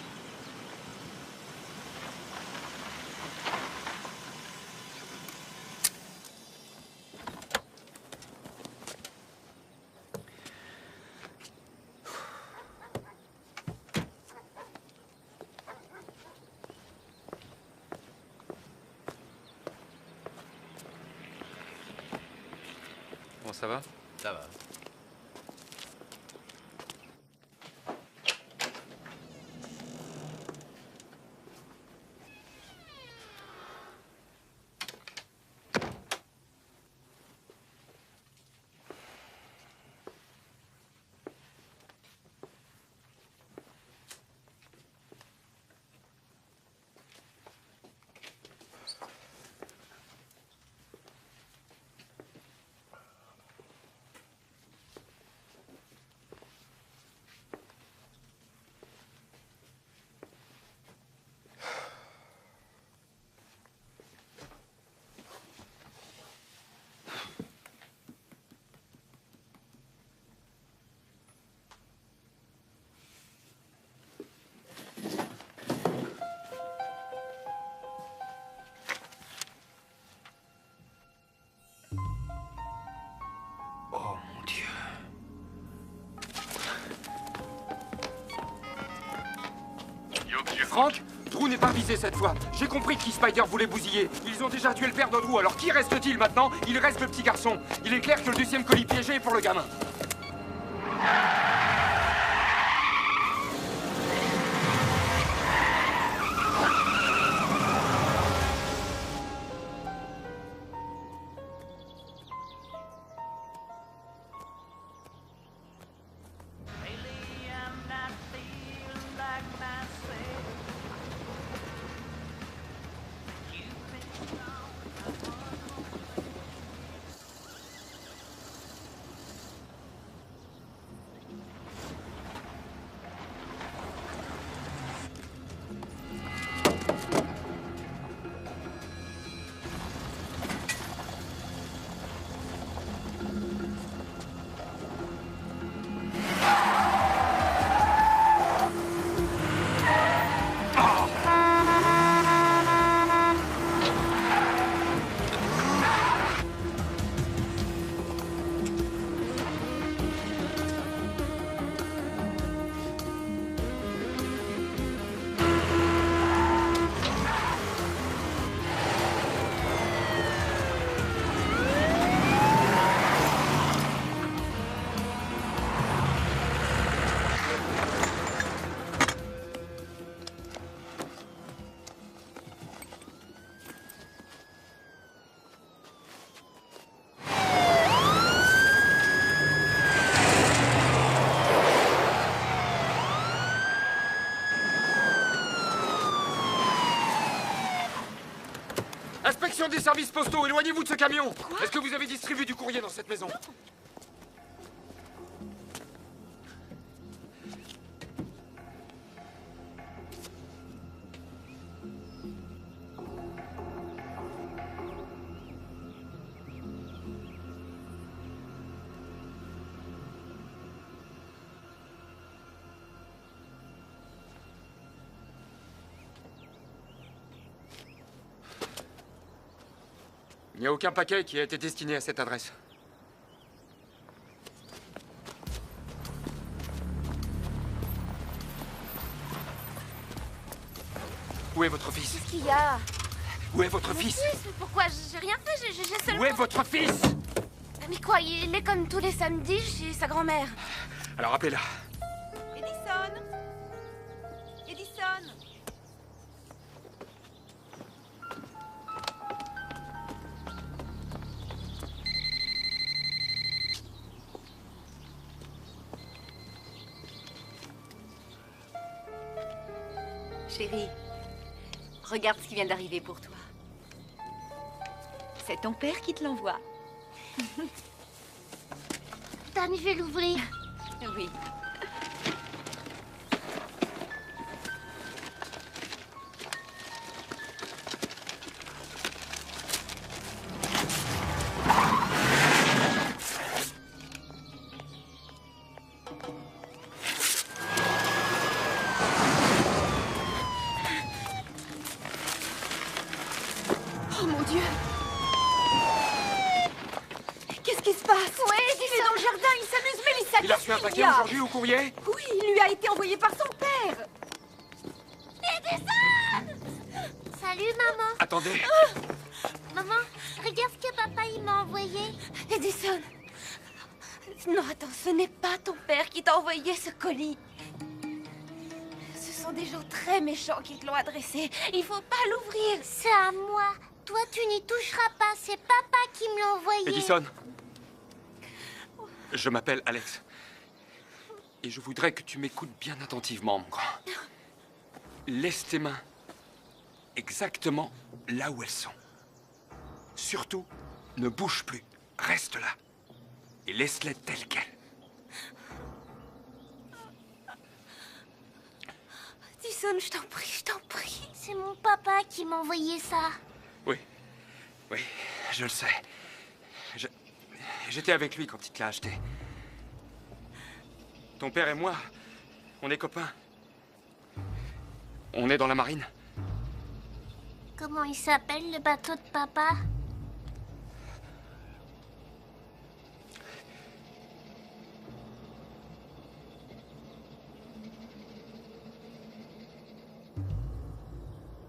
Bon, ça va? Ça va. Franck, Drew n'est pas visé cette fois. J'ai compris qui Spider voulait bousiller. Ils ont déjà tué le père de Drew, alors qui reste-t-il maintenant? Il reste le petit garçon. Il est clair que le deuxième colis piégé est pour le gamin. Inspection des services postaux, éloignez-vous de ce camion. Est-ce que vous avez distribué du courrier dans cette maison? Il n'y a aucun paquet qui a été destiné à cette adresse. Où est votre fils? Qu'est-ce qu'il y a? Où est votre fils? Pourquoi? J'ai rien fait, j'ai seulement... Où est votre fils? Mais quoi, il est comme tous les samedis chez sa grand-mère. Alors appelez-la. Edison Edison Chérie, regarde ce qui vient d'arriver pour toi. C'est ton père qui te l'envoie. Dan, je vais l'ouvrir. Oui. Oh mon Dieu! Qu'est-ce qui se passe? Ouais, il est dans le jardin, il s'amuse, Mélissa. Il a reçu un paquet aujourd'hui au courrier? Oui, il lui a été envoyé par son père. Edison! Salut, maman. Attendez. Maman, regarde ce que papa il m'a envoyé. Edison! Non, attends, ce n'est pas ton père qui t'a envoyé ce colis. Ce sont des gens très méchants qui te l'ont adressé. Il faut pas l'ouvrir. C'est à moi. Toi, tu n'y toucheras pas. C'est papa qui me l'a envoyé. Edison. Je m'appelle Alex. Et je voudrais que tu m'écoutes bien attentivement, mon grand. Laisse tes mains exactement là où elles sont. Surtout, ne bouge plus. Reste là. Et laisse-les telles quelles. Edison, je t'en prie, je t'en prie. C'est mon papa qui m'a envoyé ça. Oui, je le sais. J'étais avec lui quand il te l'a acheté. Ton père et moi, on est copains. On est dans la marine. Comment il s'appelle, le bateau de papa?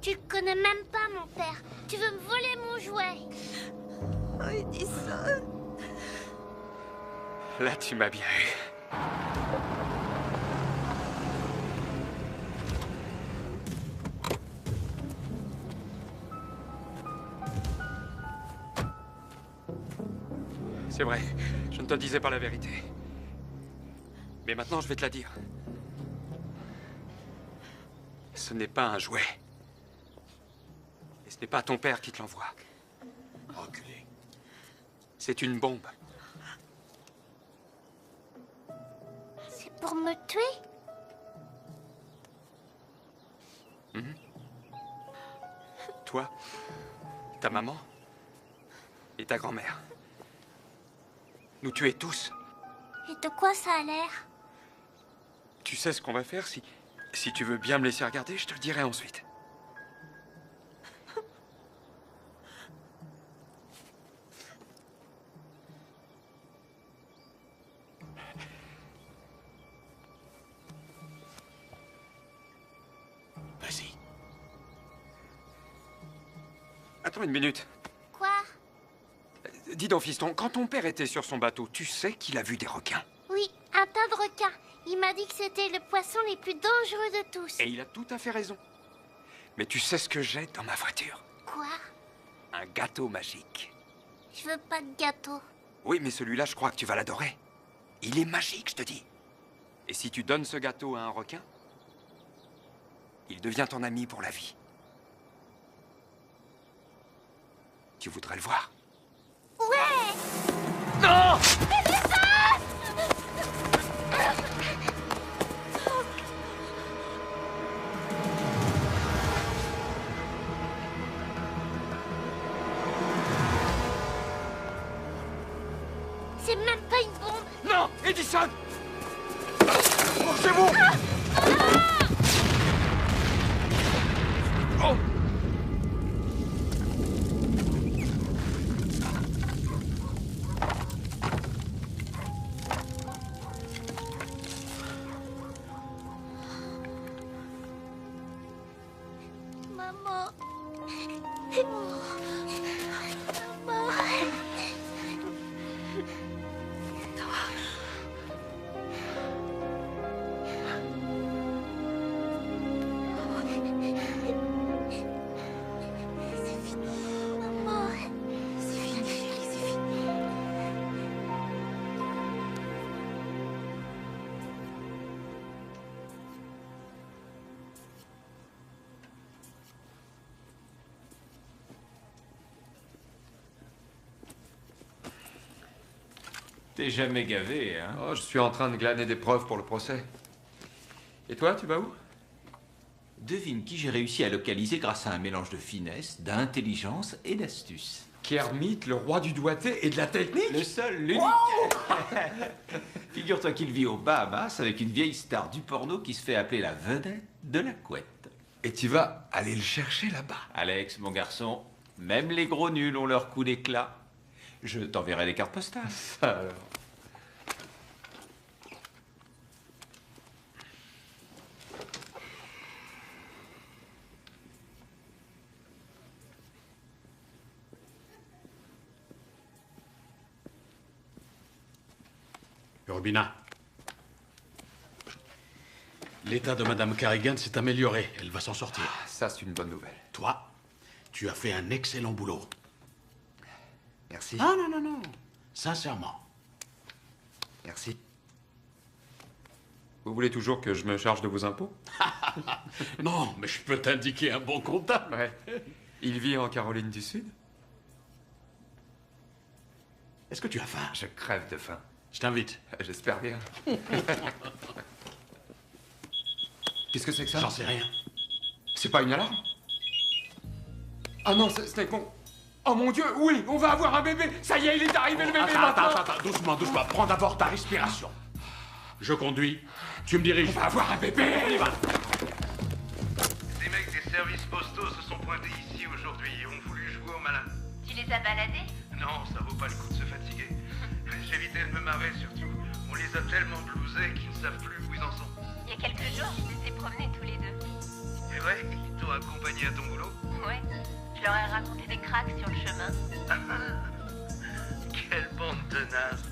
Tu connais même pas mon père. Tu veux me voler mon jouet. Oh, Edison. Là, tu m'as bien eu. C'est vrai, je ne te disais pas la vérité. Mais maintenant, je vais te la dire. Ce n'est pas un jouet. Et ce n'est pas ton père qui te l'envoie. Reculez. C'est une bombe. C'est pour me tuer? Mhm. Toi, ta maman et ta grand-mère. Nous tuer tous. Et de quoi ça a l'air? Tu sais ce qu'on va faire si tu veux bien me laisser regarder, je te le dirai ensuite. Vas-y. Attends une minute. Quoi? Dis donc, fiston, quand ton père était sur son bateau, tu sais qu'il a vu des requins. Oui, un tas de requins. Il m'a dit que c'était le poisson les plus dangereux de tous. Et il a tout à fait raison. Mais tu sais ce que j'ai dans ma voiture? Quoi? Un gâteau magique. Je veux pas de gâteau. Oui, mais celui-là, je crois que tu vas l'adorer. Il est magique, je te dis. Et si tu donnes ce gâteau à un requin, il devient ton ami pour la vie. Tu voudrais le voir? Ouais! Non! C'est même pas une bombe. Non, Edison! Forcez-vous! Oh! Maman. Maman. T'es jamais gavé, hein? Oh, je suis en train de glaner des preuves pour le procès. Et toi, tu vas où? Devine qui j'ai réussi à localiser grâce à un mélange de finesse, d'intelligence et d'astuce. Kermit, le roi du doigté et de la technique? Le seul, l'unique. Figure-toi qu'il vit aux Bahamas avec une vieille star du porno qui se fait appeler la vedette de la couette. Et tu vas aller le chercher là-bas? Alex, mon garçon, même les gros nuls ont leur coup d'éclat. Je t'enverrai les cartes postales. Alors. Urbina. L'état de Madame Carrigan s'est amélioré. Elle va s'en sortir. Ah, ça, c'est une bonne nouvelle. Toi, tu as fait un excellent boulot. Merci. Ah non, non, non. Sincèrement. Merci. Vous voulez toujours que je me charge de vos impôts? Non, mais je peux t'indiquer un bon comptable. Ouais. Il vit en Caroline du Sud? Est-ce que tu as faim? Je crève de faim. Je t'invite. J'espère bien. Qu'est-ce que c'est que ça? J'en sais rien. C'est pas une alarme? Ah non, c'était con. Oh mon Dieu, oui, on va avoir un bébé. Ça y est, il est arrivé le bébé maintenant. Attends, doucement. Prends d'abord ta respiration. Je conduis. Tu me diriges. On va avoir un bébé. On y va. Des mecs des services postaux se sont pointés ici aujourd'hui et ont voulu jouer au malin. Tu les as baladés? Non, ça vaut pas le coup de se fatiguer. J'évitais de me marrer surtout. On les a tellement blousés qu'ils ne savent plus où ils en sont. Il y a quelques jours, je les ai promenés tous les deux. C'est vrai, ils t'ont accompagné à ton boulot? Ouais. Je leur ai raconté des cracks sur le chemin. Quelle bande de nazes.